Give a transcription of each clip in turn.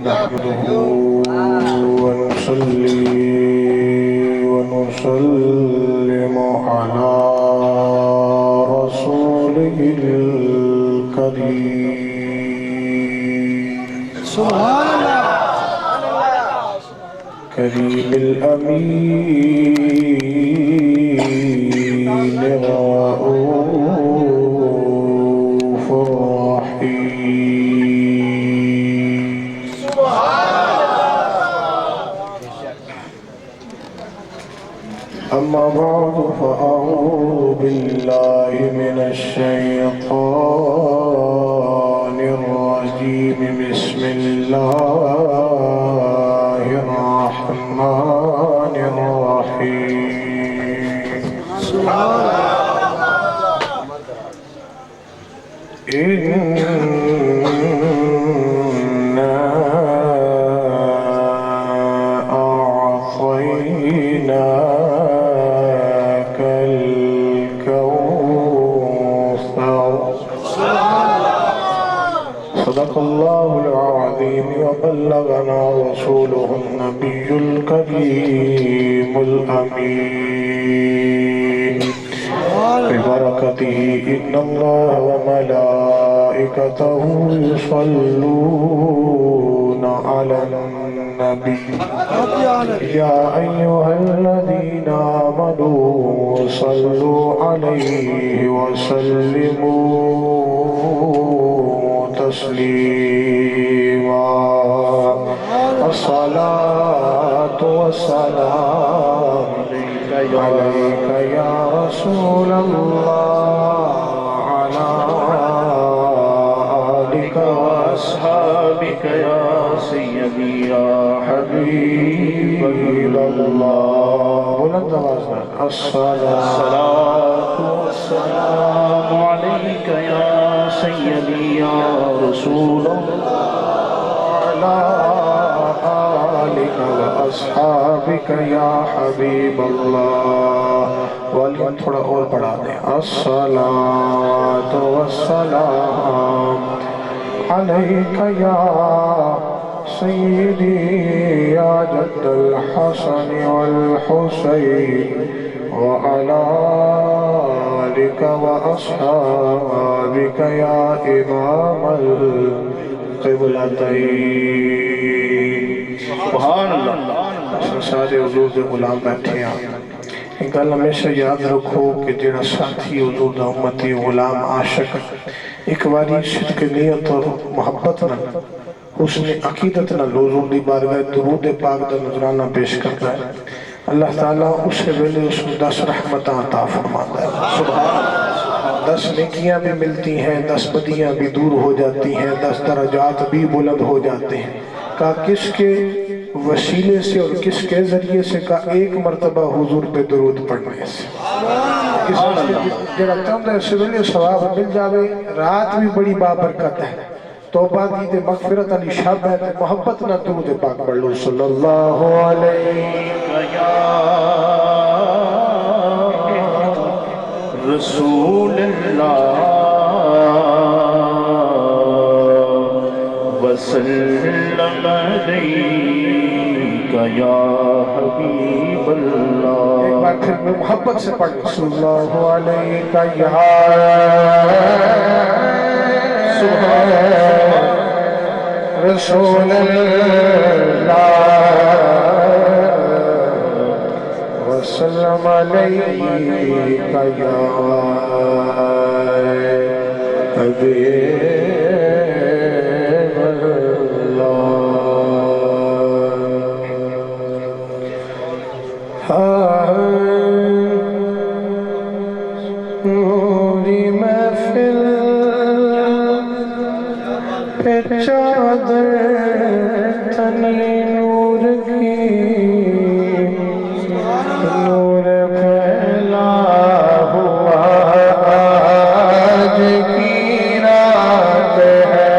نحمده ونصلي ونسلم على رسوله الكريم سبحان اللہ كريم الأمين الرؤوف الرحيم أما بعد فأعوذ بالله من الشيطان الرجيم بسم الله الرحمن الرحيم إنا أعطيناك الكوثر صدق الله العظيم وبلغنا رسوله النبي الكريم الأمين ببركته إن الله وملائكته يصلون على النبي يا أيها الذين آمنوا صلوا عليه وسلموا تسليما الصلاة والسلام عليك يا رسول الله على آلك وأصحابك يا سيدي يا حبيب الله بلند آواز الصلاة والسلام عليك يا سيدي يا رسول الله على آلك وأصحابك يا حبيب الله والیوم تھوڑا اور بڑھا دیں الصلاة والسلام عليك يا سيدي يا جد الحسن والحسين وعلى آلك وأصحابك يا إمام القبلتين سبحان اللہ سارے حضور دے غلام بیٹھے ہیں ایک گل ہمیشہ یاد رکھو کہ جڑا ساتھی حضور دا امتی غلام عاشق ایک باری صدق نیت اور محبت نہ حسن عقیدت نہ حضور دی بارگاہ درود پاک دا نذرانہ پیش کرتا ہے اللہ تعالیٰ اسے ویلے اس میں 10 رحمتاں عطا فرماتا ہے سبحان اللہ 10 نیکیاں بھی ملتی ہیں 10 بدیاں بھی دور ہو جاتی ہیں 10 درجات بھی بلند ہو جاتے ہیں کہا کس کے وسیلے سے اور کس کے ذریعے سے کہا ایک مرتبہ حضور پہ درود پڑھنے سے جڑا چاہتا ہے سویلے ثواب مل جاوے رات بھی بڑی بابرکت ہے توبہ دید مغفرت علی شب ہے محبت نہ درود پاک پڑھ لو صلی اللہ علیہ رسول اللہ وسلم علیک یا حبیب اللہ ایک بار پھر میں محبت سے پڑھ لو صلی اللہ علیہ یا رسول اللہ وسلم علیک یا حبیب اللہ نوری محفل پہ چادر تنی نور کی نور پھیلا ہوا آج کی رات ہے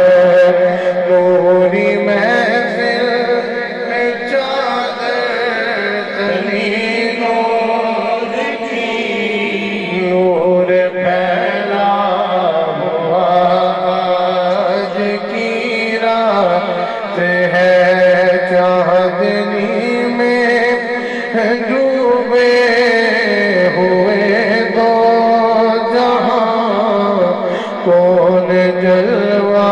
نوری محفل پہ چادر تنی نور کی نور پھیلا ہوا جلوہ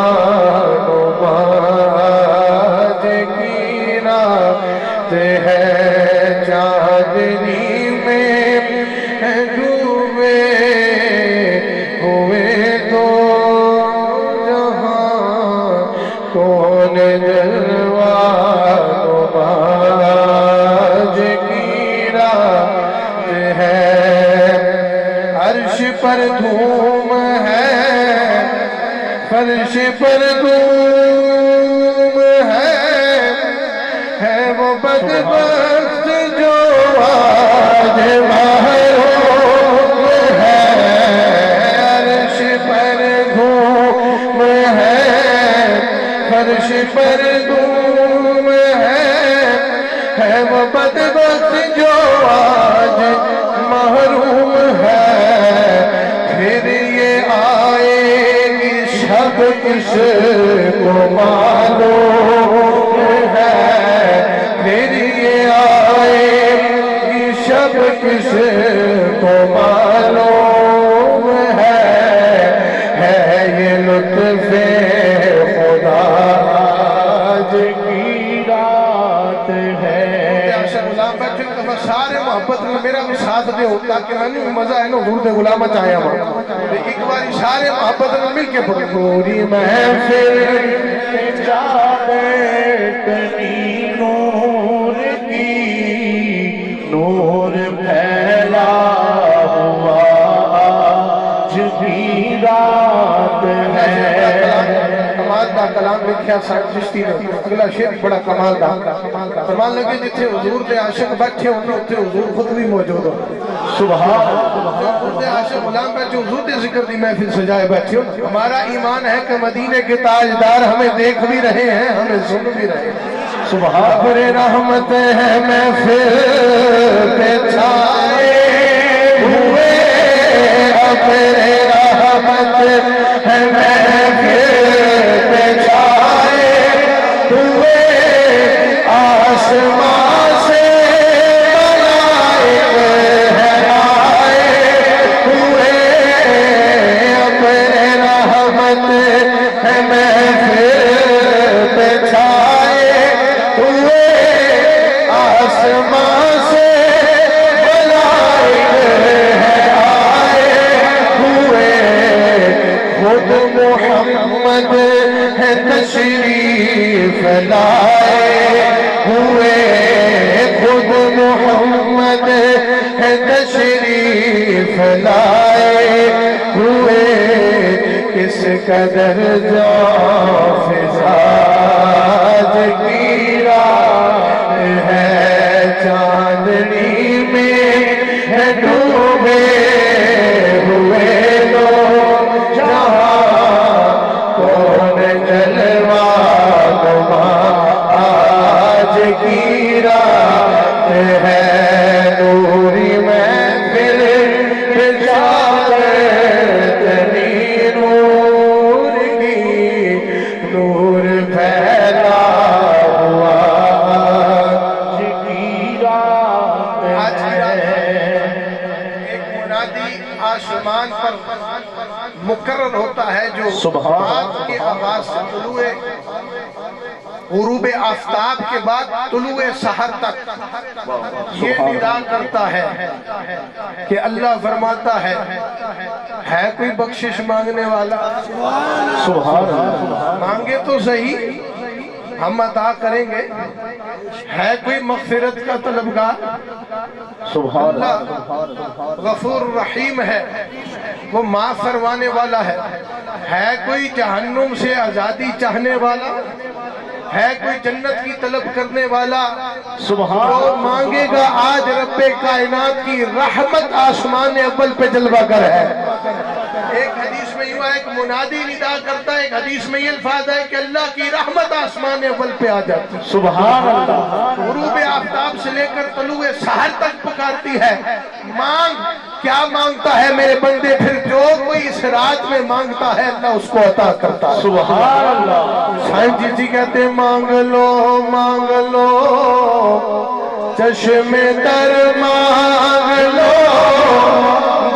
کی رات ہے چاندنی میں ڈوبے ہوئے دو جہاں کون جلوہ کی رات ہے عرش پر دھوم ہے فرش پر دھوم ہے وہ بدبخت جو آج محروم ہے عرش پر دھوم ہے فرش پر دھوم ہے وہ بدبخت جو آج محروم ہے پھر یہ آئے گی شب کس کو معلوم ہے پھر یہ آئے گی شب کس کو معلوم ہے یہ لطف خدا آج کی رات ہے غلام بیٹھے سارے محبت میں میرا بھی ساتھ دے ہوتا کہ میں نہیں مزہ ہے نا حضور دے غلامہ چاہیا ماں ایک باری سارے محبت میں مل کے پڑھیں پوری محفل جاگتنی نور کی نور پھیلا ہوا آج کی رات ہے کمال دا کلام لکھیا ساکھ چشتی نے اگلا شیر بڑا کمال دا فرمان لگے جتھے حضور دے عاشق بیٹھے ہونے اتھے حضور خود بھی موجود ہو سبحان حضور دے عاشق غلام بیٹھے حضور دے ذکر دی محفل سجائے بیٹھے ہو ہمارا ایمان ہے کہ مدینے کے تاجدار ہمیں دیکھ بھی رہے ہیں ہمیں سن بھی رہے ہیں سبحان پر رحمت ہے محفل پہ چھائے ہوئے پر رحمت ہے محفل آسمان سے ملائک ہے آئے ہوئے اپنے رحمت ہے محفل پہ چھائے ہوئے آسمان سے ملائک ہے آئے ہوئے خود محمد ہے تشریف لائے ہوئے خود محمد ہے تشریف لائے ہوئے کس قدر جاں فضاج کی رات ہے چاندنی میں ہے ڈوبے ہوئے دو جہاں کون جلوہ کی رات ہے نوری محفل جاگتنی نور کی نور پھیلا ہوا آج کی رات ہے ایک منادی آسمان پر مقرر ہوتا ہے جو رات کے آغاز سے طلوع غروب آفتاب کے بعد طلوع سحر تک یہ ندا کرتا ہے کہ اللہ فرماتا ہے کوئی بخشش مانگنے والا سبحان اللہ مانگے تو صحیح ہم عطا کریں گے ہے کوئی مغفرت کا طلبگار سبحان اللہ غفور رحیم ہے وہ معاف فرمانے والا ہے کوئی جہنم سے آزادی چاہنے والا ہے کوئی جنت کی طلب کرنے والا سبحان اللہ مانگے گا آج رب کائنات کی رحمت آسمان اول پہ جلوہ گر ہے ایک حدیث میں یوں ہے ایک منادی ندا کرتا ہے ایک حدیث میں یہ الفاظ ہے کہ اللہ کی رحمت آسمان اول پہ آ جاتی ہے سبحان اللہ غروب آفتاب سے لے کر طلوع سحر تک پکارتی ہے مانگ کیا مانگتا ہے میرے بندے پھر جو کوئی اس رات میں مانگتا ہے اللہ اس کو عطا کرتا ہے سبحان اللہ سائن جی کہتے ہیں مانگ لو چشم تر مانگ لو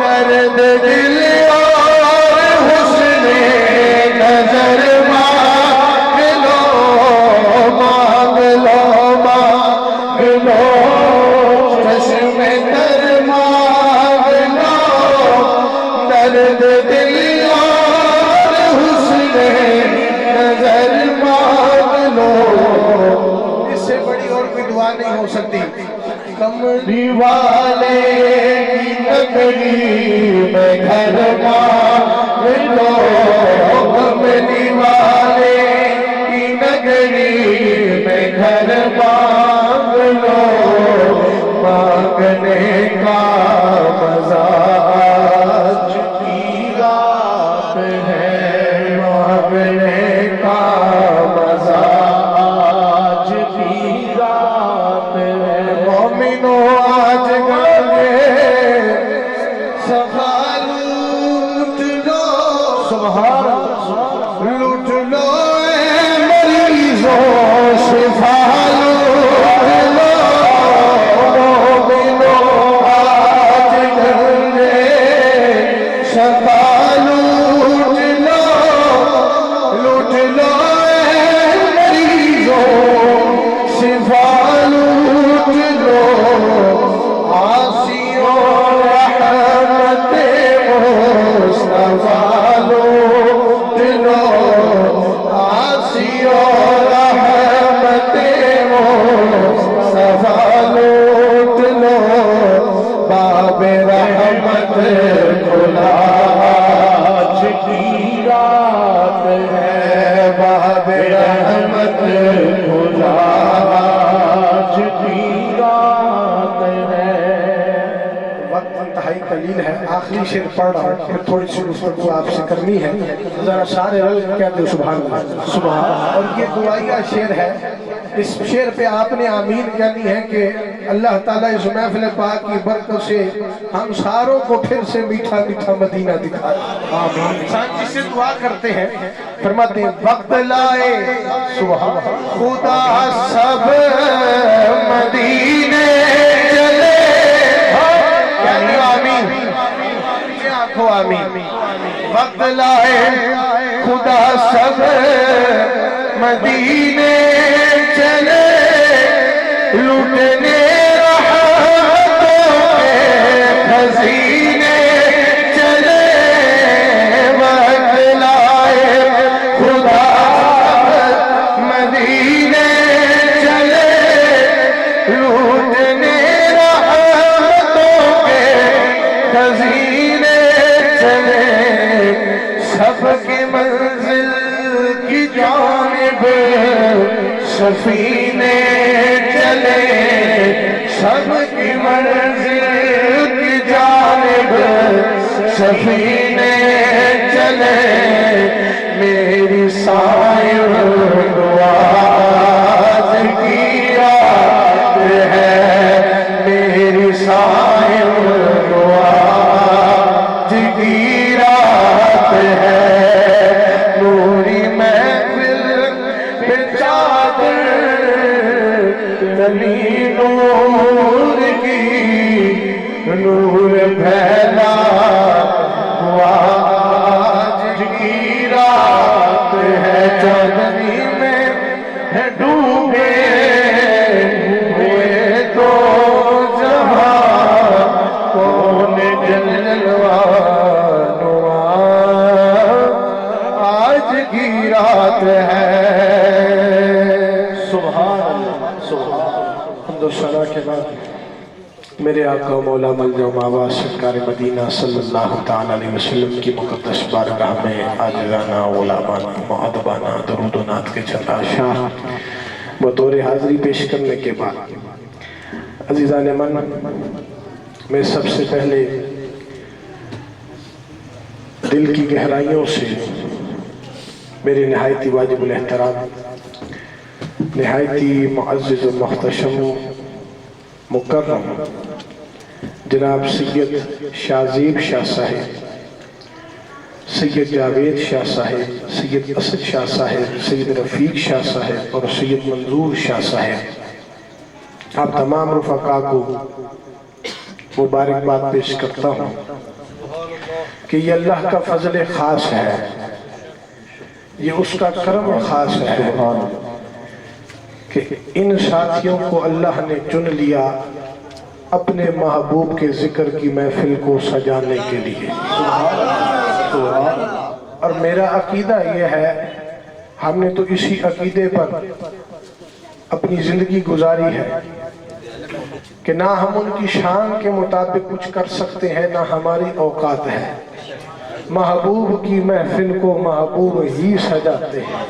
درد دل اور حسن ہو سکتی. کملی والے کی نگری میں گھر مانگ لو، کملی والے کی نگری میں گھر مانگ لو، مانگنے کا مزہ آج کی رات ہے، مانگنے کا مزہ آج کی رات ہے. مومنو آج گانے صفا لوٹ لو، سبحان اللہ. لوٹ لو اے مریضوں شفا لوٹ لو. مومنو آج گانے صفا لوٹ لو، لوٹ لو اے مریضوں شفا لوٹ لو. عاصیوں رحمت مصطفیٰ لوٹ لو، عاصیوں رحمت مصطفیٰ لوٹ لو. باب رحمت کھلا آج کی رات ہے، باب رحمت کھلا آج کی رات ہے. وقت انتہائی قلیل ہے، آخری شعر پڑھ رہا ہوں، پھر تھوڑی سی گفتگو آپ سے کرنی ہے. ذرا سارے رل کہتے ہو سبحان اللہ. سبحان. اور یہ دعائیہ شعر ہے. اس شعر پہ آپ نے آمین کہنی ہے کہ اللہ تعالیٰ اس محفل پاک کی برکت سے ہم ساروں کو پھر سے میٹھا میٹھا مدینہ دکھائے. آمین. انسان جس سے دعا کرتے ہیں فرماتے ہیں وقت لائے سبحان خدا سب مدینے چلے. کہتے ہو آمین. یہ آنکھوں آمین. وقت لائے خدا سب مدینے چلے، لوٹنے رحمتوں کے خزینے چلے. وقت لائے خدا سب مدینے چلے، لوٹنے رحمتوں کے خزینے چلے. سب کی منزل کی جانب سفینے چلے، سب کی منزل کی جانب سفینے چلے. میری سائر دعا کی رات ہے، میری سائر دعا کی رات ہے. نوری محفل پہ چادر تلی نور کی، نور پھیلا ہوا آج کی رات ہے. چاندنی میں ہے ڈوبے ہوئے تو جہاں، کون جلوہ نما آج کی رات ہے. سبحان اللہ. سبحان. حمد و ثنا کے بعد میرے آقا مولا ملجا و مآوا سرکار مدینہ صلی اللہ تعالی علیہ وسلم کی مقدس بارگاہ میں عاجزانہ غلامانہ مؤدبانہ درود و نعت کے چند اشعار بطور حاضری پیش کرنے کے بعد عزیزان من، میں سب سے پہلے دل کی گہرائیوں سے میرے نہایتی واجب الاحترام، نہایتی معزز و محتشم و مکرم جناب سید شازیب شاہ صاحب، سید جاوید شاہ صاحب، سید اسد شاہ صاحب، سید رفیق شاہ صاحب اور سید منظور شاہ صاحب، آپ تمام رفقا کو مبارکباد پیش کرتا ہوں کہ یہ اللہ کا فضل خاص ہے، یہ اس کا کرم خاص ہے کہ ان ساتھیوں کو اللہ نے چن لیا اپنے محبوب کے ذکر کی محفل کو سجانے کے لیے. اور میرا عقیدہ یہ ہے، ہم نے تو اسی عقیدے پر اپنی زندگی گزاری ہے کہ نہ ہم ان کی شان کے مطابق کچھ کر سکتے ہیں، نہ ہماری اوقات ہے۔ محبوب کی محفل کو محبوب ہی سجاتے ہیں،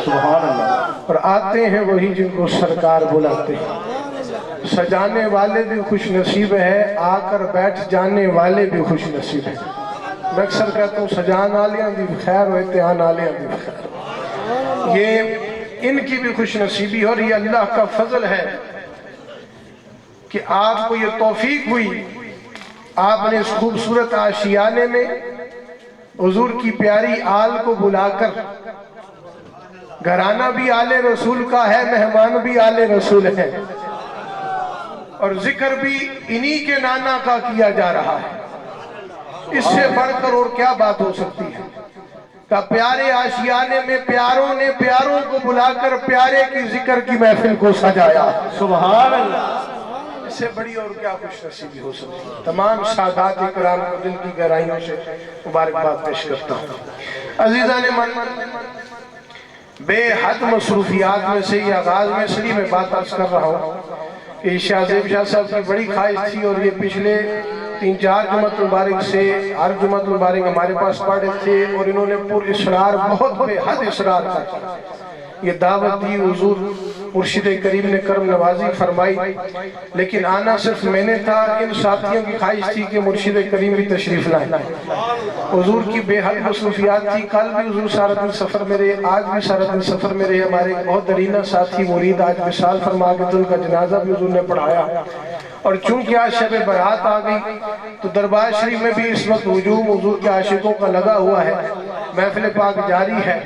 سبحان اللہ۔ اور آتے ہیں وہی جن کو سرکار بلاتے ہیں۔ سجانے والے بھی خوش نصیب ہے، آ کر بیٹھ جانے والے بھی خوش نصیب ہیں۔ میں اکثر کہتا ہوں سجان آلیاں دی بخیر ہوئے آن آلیاں دی بخیر، یہ ان کی بھی خوش نصیبی، اور یہ اللہ کا فضل ہے کہ آپ کو یہ توفیق ہوئی، آپ نے اس خوبصورت آشیانے میں حضور کی پیاری آل کو بلا کر، گھرانہ بھی آل رسول کا ہے، مہمان بھی آل رسول ہے، اور ذکر بھی انہی کے نانا کا کیا جا رہا ہے۔ اس سے بڑھ کر اور کیا بات ہو سکتی ہے کہ پیارے آشیانے میں پیاروں نے پیاروں کو بلا کر پیارے کی ذکر کی محفل کو سجایا۔ سبحان اللہ۔ اس سے بڑی اور کیا خوش نصیبی ہو سکتی ہے۔ تمام سادات اکرام کو دل کی گہرائیوں سے مبارکباد پیش کرتا ہوں۔ عزیزان من، بے حد مصروفیات میں سے یہ آغاز میں اس لیے میں بات عرض کر رہا ہوں کہ شاہ زیب شاہ صاحب کی بڑی خواہش تھی، اور یہ پچھلے 3-4 جمعۃ مبارک سے ہر جمعۃ مبارک ہمارے پاس پڑھے تھے، اور انہوں نے پر اصرار، بہت بے حد اصرار کر یہ دعوت دی۔ حضور مرشد کریم نے کرم نوازی فرمائی، لیکن آنا صرف میں نے تھا، ان ساتھیوں کی خواہش تھی کہ مرشد کریم بھی تشریف لائیں۔ حضور کی بے حد مصروفیات تھی، کل بھی حضور سارا دن سفر میں رہے، آج بھی سارا دن سفر میں رہے۔ ہمارے بہت درینہ ساتھی مرید آج وصال فرما کے ان کا جنازہ بھی حضور نے پڑھایا، اور چونکہ آج شب برات آ گئی تو دربار شریف میں بھی اس وقت ہجوم حضور کے عاشقوں کا لگا ہوا ہے، محفل پاک جاری ہے،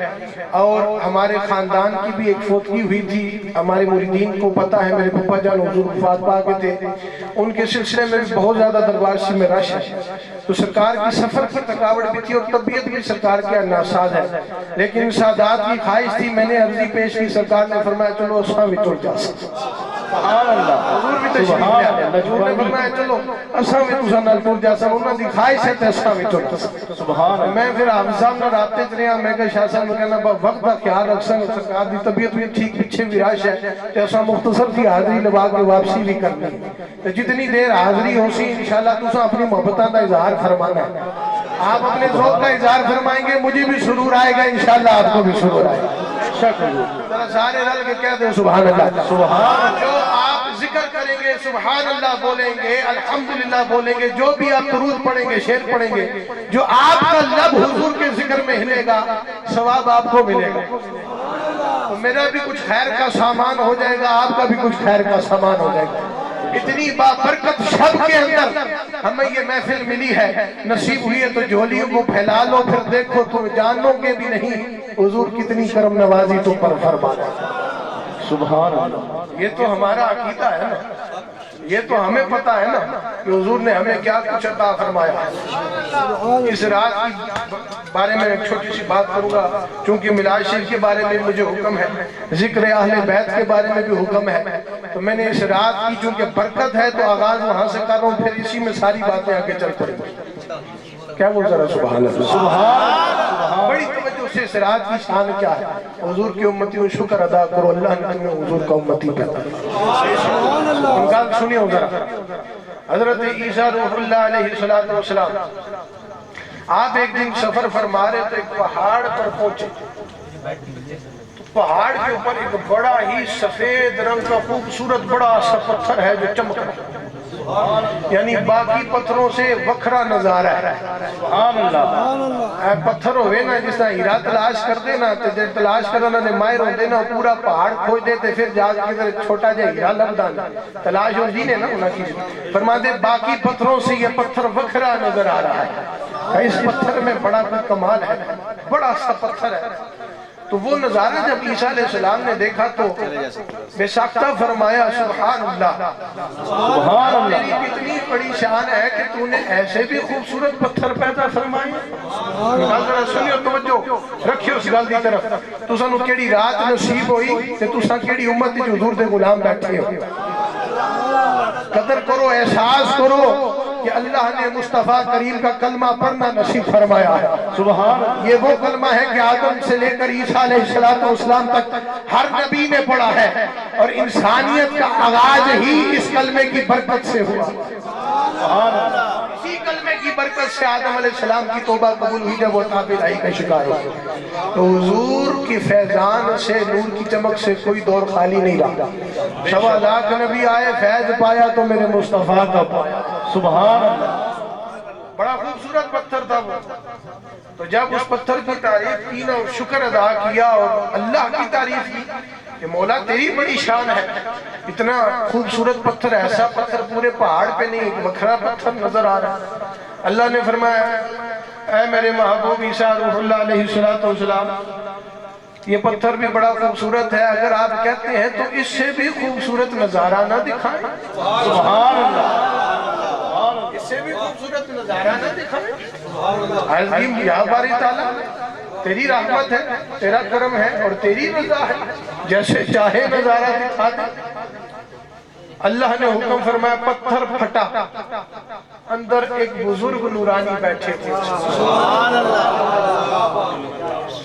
اور ہمارے خاندان کی بھی ایک فوتگی ہوئی تھی۔ ہمارے مریدین کو پتہ ہے، میرے پپا جان حضور وفات پا کے تھے، ان کے سلسلے میں بھی بہت زیادہ دربار شریف میں رش ہے، تو سرکار کی سفر کی تھکاوٹ بھی تھی، اور طبیعت بھی سرکار کے ناساز ہے، لیکن سادات کی خواہش تھی، میں نے عرضی پیش کی، سرکار نے فرمایا چلو اساں بھی ٹر جا سکتے۔ سبحان اللہ۔ حضور بھی تشریف لے آئے، حضور نے فرمایا چلو اساں بھی تساں نال ٹر جا سکتے، انہاں دی خواہش ہے تے اساں بھی ٹر جا سکتے۔ سبحان اللہ۔ میں پھر حافظ صاحب نے رابطے چ رہا، میں کہا شاہ صاحب نے کہنا وقت کا خیال رکھساں، سرکار دی طبیعت بھی ٹھیک، پیچھے بھی رش ہے، تے اساں مختصر کی حاضری لگا کے واپسی بھی کرنی، تے جتنی دیر حاضری ہو سی انشاءاللہ تساں اپنی محبتاں دا اظہار فرمانا ہے، آپ اپنے ذوق کا اظہار فرمائیں گے، مجھے بھی سرور آئے گا، انشاءاللہ آپ کو بھی سرور آئے گا۔ ذرا سارے رل کے کہہ دیں سبحان اللہ۔ سبحان، جو آپ ذکر کریں گے سبحان اللہ بولیں گے، الحمدللہ بولیں گے، جو بھی آپ درود پڑھیں گے، شعر پڑھیں گے، جو آپ کا لب حضور کے ذکر میں ہلے گا، ثواب آپ کو ملے گا، تو میرا بھی کچھ خیر کا سامان ہو جائے گا، آپ کا بھی کچھ خیر کا سامان ہو جائے گا۔ اتنی بابرکت شب کے اندر ہمیں یہ محفل ملی ہے، نصیب ہوئی ہے تو جھولیوں کو پھیلا لو، پھر دیکھو تم جانو گے بھی نہیں حضور کتنی کرم نوازی تم پر فرمانا۔ سبحان اللہ۔ یہ تو ہمارا عقیدہ ہے نا، یہ تو ہمیں پتہ ہے نا کہ حضور نے ہمیں کیا کچھ عطا فرمایا ہے۔ اس رات کی بارے میں ایک چھوٹی سی بات کروں گا، چونکہ میلاد شریف کے بارے میں مجھے حکم ہے، ذکر اہل بیت کے بارے میں بھی حکم ہے، تو میں نے اس رات کی چونکہ برکت ہے تو آغاز وہاں سے کر رہا ہوں، پھر اسی میں ساری باتیں آگے چل پڑیں گی۔ کیا بول ذرا سبحان اللہ۔ سبحان، بڑی توجہ سے اس رات کی شان کیا ہے۔ حضور کی امتیوں شکر ادا کرو، اللہ نے تمہیں حضور کا امتی پیدا کیا۔ انکال سنیے ہو ذرا، حضرت عیسیٰ روح اللہ علیہ السلام آپ ایک دن سفر فرما رہے تو ایک پہاڑ پر پہنچے، تو پہاڑ کے اوپر ایک بڑا ہی سفید رنگ کا خوبصورت بڑا سا پتھر ہے جو چمک رہا ہے، یعنی باقی پتھروں سے وکھرا نظارہ ہے۔ سبحان اللہ۔ پتھر ہوئے نا جس طرح ہیرا تلاش کر دے نا، جب تلاش کرنا نے مائر ہو دے نا، پورا پہاڑ کھوج دیتے، پھر جا کے چھوٹا جا ہیرا لگ دانا، تلاش ہو دینے نا انہاں کی، فرماتے باقی پتھروں سے یہ پتھر وکھرا نظر آ رہا ہے، اس پتھر میں بڑا کوئی کمال ہے، بڑا سا پتھر ہے۔ تو وہ نظارہ جب عیسیٰ علیہ السلام نے دیکھا تو بے ساختہ فرمایا سبحان اللہ، سبحان اللہ، تیری کتنی بڑی شان ہے کہ تو نے ایسے بھی خوبصورت پتھر پیدا فرمائے۔ گل ذرا سنیو، توجہ رکھیو اس گل دی طرف، تو سانو کیڑی رات نصیب ہوئی تے تساں کیڑی امت وچ حضور دے غلام بیٹھے ہو، قدر کرو، احساس کرو کہ اللہ نے مصطفیٰ کریم کا کلمہ پڑھنا نصیب فرمایا ہے۔ سبحان یہ وہ کلمہ ہے کہ آدم سے لے کر عیسیٰ علیہ السلام تک ہر نبی نے پڑھا ہے، اور انسانیت کا آغاز ہی اس کلمے کی برکت سے ہوا۔ اسی کلمے کی برکت سے آدم علیہ السلام کی توبہ قبول ہوئی جب وہ تابعداری کا شکار ہو۔ تو حضور کی فیضان سے، نور کی چمک سے کوئی دور خالی نہیں رہا۔ 1.25 لاکھ نبی آئے، فیض پایا تو میرے مصطفیٰ کا پایا۔ سبحان اللہ۔ بڑا خوبصورت پتھر تھا وہ۔ تو جب اس پتھر کی تعریف کی نا، شکر ادا کیا اور اللہ کی تعریف کی کہ مولا تیری بڑی شان ہے، اتنا خوبصورت پتھر، ایسا پتھر پورے پہاڑ پہ نہیں، ایک وکھرا پتھر نظر آ رہا ہے۔ اللہ نے فرمایا اے میرے محبوب عیسیٰ روح اللہ علیہ السلام، یہ پتھر بھی بڑا خوبصورت ہے، اگر آپ کہتے ہیں تو اس سے بھی خوبصورت نظارہ نہ دکھائیں۔ سبحان اللہ۔ اس سے بھی خوبصورت نظارہ نہ دکھائیں۔ عظیم یا باری تعالیٰ، تیری رحمت ہے، تیرا کرم ہے اور تیری رضا ہے، جیسے چاہے نظارہ دکھا دے۔ اللہ نے حکم فرمایا، پتھر پھٹا، اندر ایک بزرگ نورانی بیٹھے تھے۔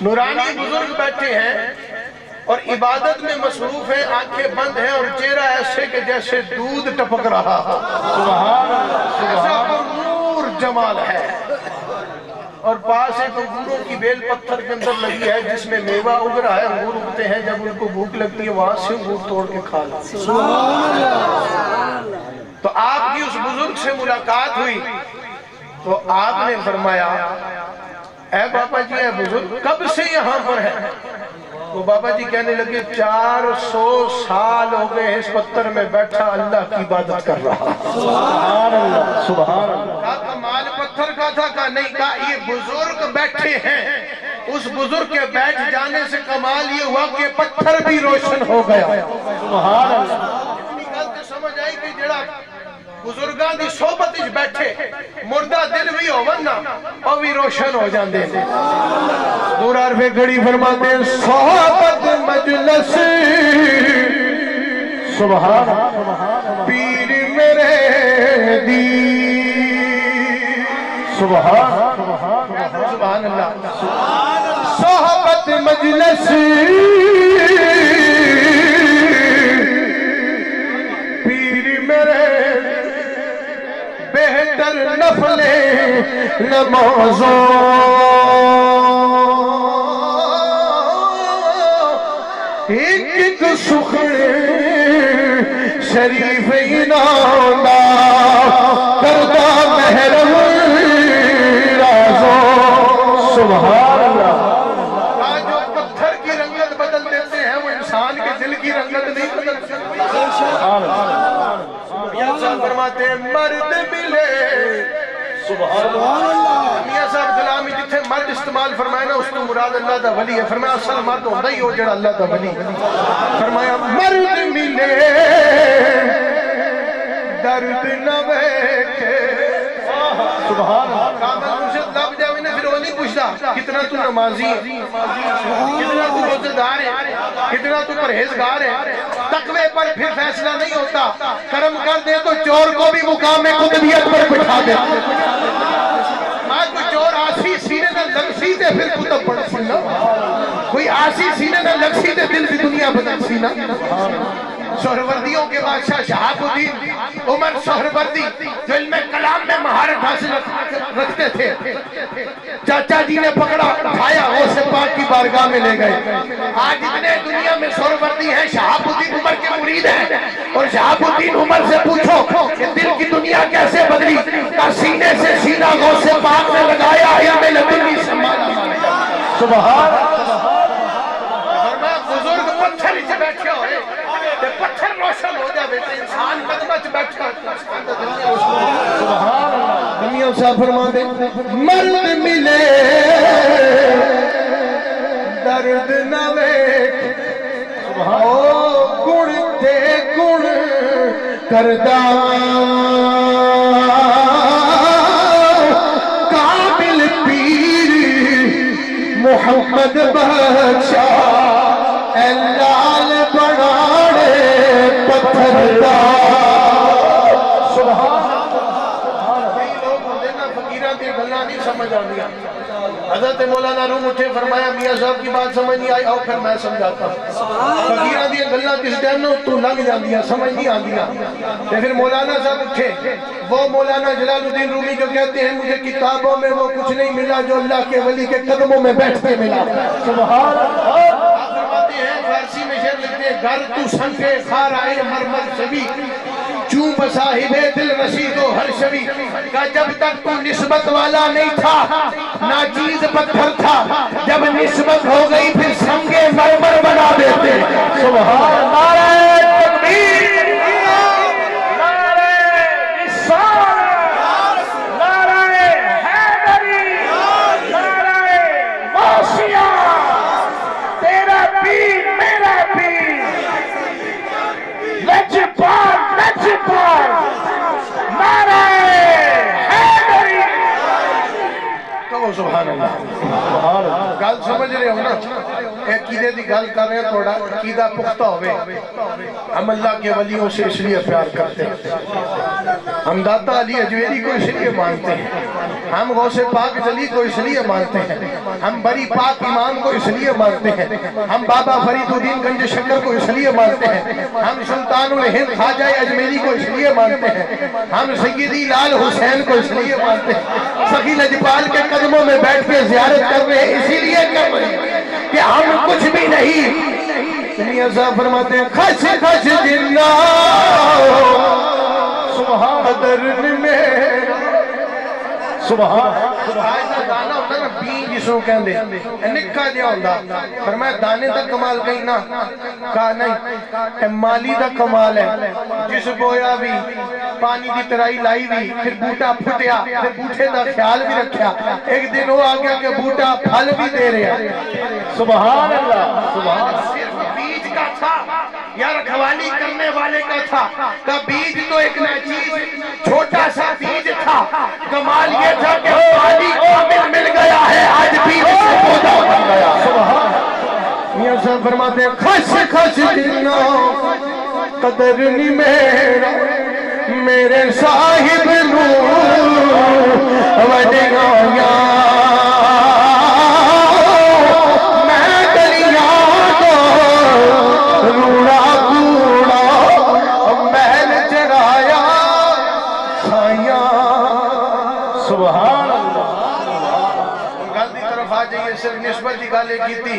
نورانی بزرگ بیٹھے ہیں اور عبادت میں مصروف ہیں، آنکھیں بند ہیں اور چہرہ ایسے کہ جیسے دودھ ٹپک رہا ہو۔ سبحان اللہ۔ ایسا نور جمال ہے۔ اور پاس ایک انگوروں کی بیل پتھر کے اندر لگی ہے جس میں میوہ اگ رہا ہے، انگور اگتے ہیں، جب ان کو بھوک لگتی ہے وہاں سے انگور توڑ کے کھا لیتے ہیں۔ تو آپ کی اس بزرگ سے ملاقات ہوئی تو آپ نے فرمایا اے بابا جی، اے بزرگ، کب سے یہاں پر ہے؟ تو بابا جی کہنے لگے 400 سال ہو گئے اس پتھر میں بیٹھا اللہ کی عبادت کر رہا۔ سبحان اللہ۔ سبحان اللہ۔ کہا کمال پتھر کا تھا؟ کہا نہیں، کہا یہ بزرگ بیٹھے ہیں، اس بزرگ کے بیٹھ جانے سے کمال یہ ہوا کہ پتھر بھی روشن ہو گیا۔ سبحان اللہ۔ اتنی گل تے سمجھ آئی کہ جڑا بزرگاں دی صحبت وچ بیٹھے مردہ دل بھی ہون نا او بھی روشن ہو جاندے نے۔ دور عرفے گھڑی فرماتے ہیں صحبت مجلس سبحان اللہ۔ پیر میرے دی سبحان سبحان اللہ۔ صحبت مجلس پیر میرے بہتر نفل نمازوں ایک ایک سخن شریف انعام کردہ محرم رازوں۔ سبحان اللہ۔ آج جو پتھر کی رنگت بدل دیتے ہیں وہ انسان کے دل کی رنگت نہیں بدلتے۔ سبحان اللہ۔ میاں صاحب فرماتے ہیں مرد ملے۔ سبحان اللہ۔ میاں صاحب کلامی جتھے مرد استعمال فرمائے نا اس تو مراد اللہ دا ولی ہے۔ فرمایا اصل مرد ہوندہ ہی ہو جڑا اللہ دا ولی۔ فرمایا مرد ملے درد نہ ویکھے۔ سبحان اللہ۔ کامل مرشد لب جاوے نے پھر وہ نہیں پوچھتا کتنا تو نمازی ہے، کتنا تو روزدار ہے، کتنا تو پرہیزگار ہے۔ تقوی پر پھر فیصلہ نہیں ہوتا، کرم کر دے تو چور کو بھی مقام قطبیت پر بٹھا دے۔ آج کوئی چور آسی سینے نہ لگسی تے پھر قطب پڑھ سینا، کوئی آسی سینے نہ لگسی تے دل کی دنیا بدل سینا۔ سہروردیوں کے بادشاہ شہاب الدین عمر سہروردی جو علم کلام میں مہارت حاصل رکھتے تھے، چاچا جی نے پکڑا اٹھایا غوث پاک کی بارگاہ میں لے گئے۔ آج اتنے دنیا میں سہروردی ہیں، شہاب الدین عمر کے مرید ہیں، اور شہاب الدین عمر سے پوچھو کہ دل کی دنیا کیسے بدلی؟ کا سینے سے سینہ غوث پاک نے لگایا، علم لدنی سنبھالا۔ سبحان اللہ۔ فرمایا بزرگ پتھر سے بیٹھے ہوئے تے پتھر روشن ہو جاوے تے انسان قدمہ چ بیٹھا۔ سبحان اللہ۔ میاں صاحب فرماتے مرد ملے درد نہ ویکھ، او گن تے گن کردہ کامل پیر محمد بخشا اے لال بڑاڑے پتھر دا۔ سمجھ آ گیا. حضرت مولانا روم اٹھے فرمایا میاں صاحب کی بات سمجھ نہیں آئی آؤ پھر میں سمجھاتا ہوں. فقیرہ دیا گلہ کس ٹائم نو تو لنگ جاندیا سمجھ نہیں آندیا. پھر مولانا صاحب اٹھے وہ مولانا جلال الدین رومی جو کہتے ہیں مجھے کتابوں میں وہ کچھ نہیں ملا جو اللہ کے ولی کے قدموں میں بیٹھ کے ملا. سبحان اللہ. آپ فرماتے ہیں فارسی میں شعر لکھتے ہیں گر تو سنگے خارائے مرمر شبی چون بصاحب دل رشید و ہر شبی کہ جب تک تو نسبت والا نہیں تھا ناچیز پتھر تھا جب نسبت ہو گئی پھر سنگے مرمر بنا دیتے. سبحان اللہ. نعرہ تکبیر نعرہ رسالت نعرہ حیدری نعرہ غوثیہ تیرا پیر میرا پیر لجپال لجپال نعرہ حیدری. کہو سبحان اللہ. گل سمجھ رہے ہو نا عقیدے دی گل کر رہے ہیں تھوڑا عقیدہ پختہ ہوئے. ہم اللہ کے ولیوں سے اس لیے پیار کرتے ہیں. ہم داتا علی اجویری کو اس لیے مانتے ہیں. ہم غوث پاک جلی کو اس لیے مانتے ہیں. ہم بڑی پاک امام کو اس لیے مانتے ہیں. ہم بابا فرید الدین گنج شکر کو اس لیے مانتے ہیں. ہم سلطان الہند خواجہ اجمیری کو اس لیے مانتے ہیں. ہم سیدی لال حسین کو اس لیے مانتے ہیں. سخی لجپال کے قدموں میں بیٹھ کے زیارت کر رہے ہیں اسی لیے کر رہے ہیں کہ ہم کچھ بھی نہیں. میاں صاحب فرماتے ہیں خش خش جنہ سبحان قدر میں سبحان. آج دا دانا ہوتا نا بین جسوں کہن دے نکا جیا ہوتا فرمایا دانے دا کمال کہیں نا کہا نہیں مالی دا کمال ہے. جس بویا بھی پانی دی ترائی لائی بھی پھر بوٹا پھٹیا پھر بوٹے دا خیال بھی رکھیا ایک دن وہ آگیا کہ بوٹا پھل بھی دے رہے ہیں. سبحان اللہ. سبحان. صرف بیج کا تھا یا رکھوالی کرنے والے کا تھا کہ بیج تو ایک ناچیز چھوٹا سا بیج تھا. کمال یہ تھا کہ پانی کامل مل گیا ہے آج بیج سے پودا بن گیا. سبحان. میاں صاحب فرماتے ہیں خش خش جنہ قدر نہیں میرا میرے صاحب نور وڈیاں میں گلیاں کو روڑا کوڑا محل چرایا سائیاں. سبحان اللہ. گل دی طرف آ جائیے. صرف نسبت دی گالے کی تھی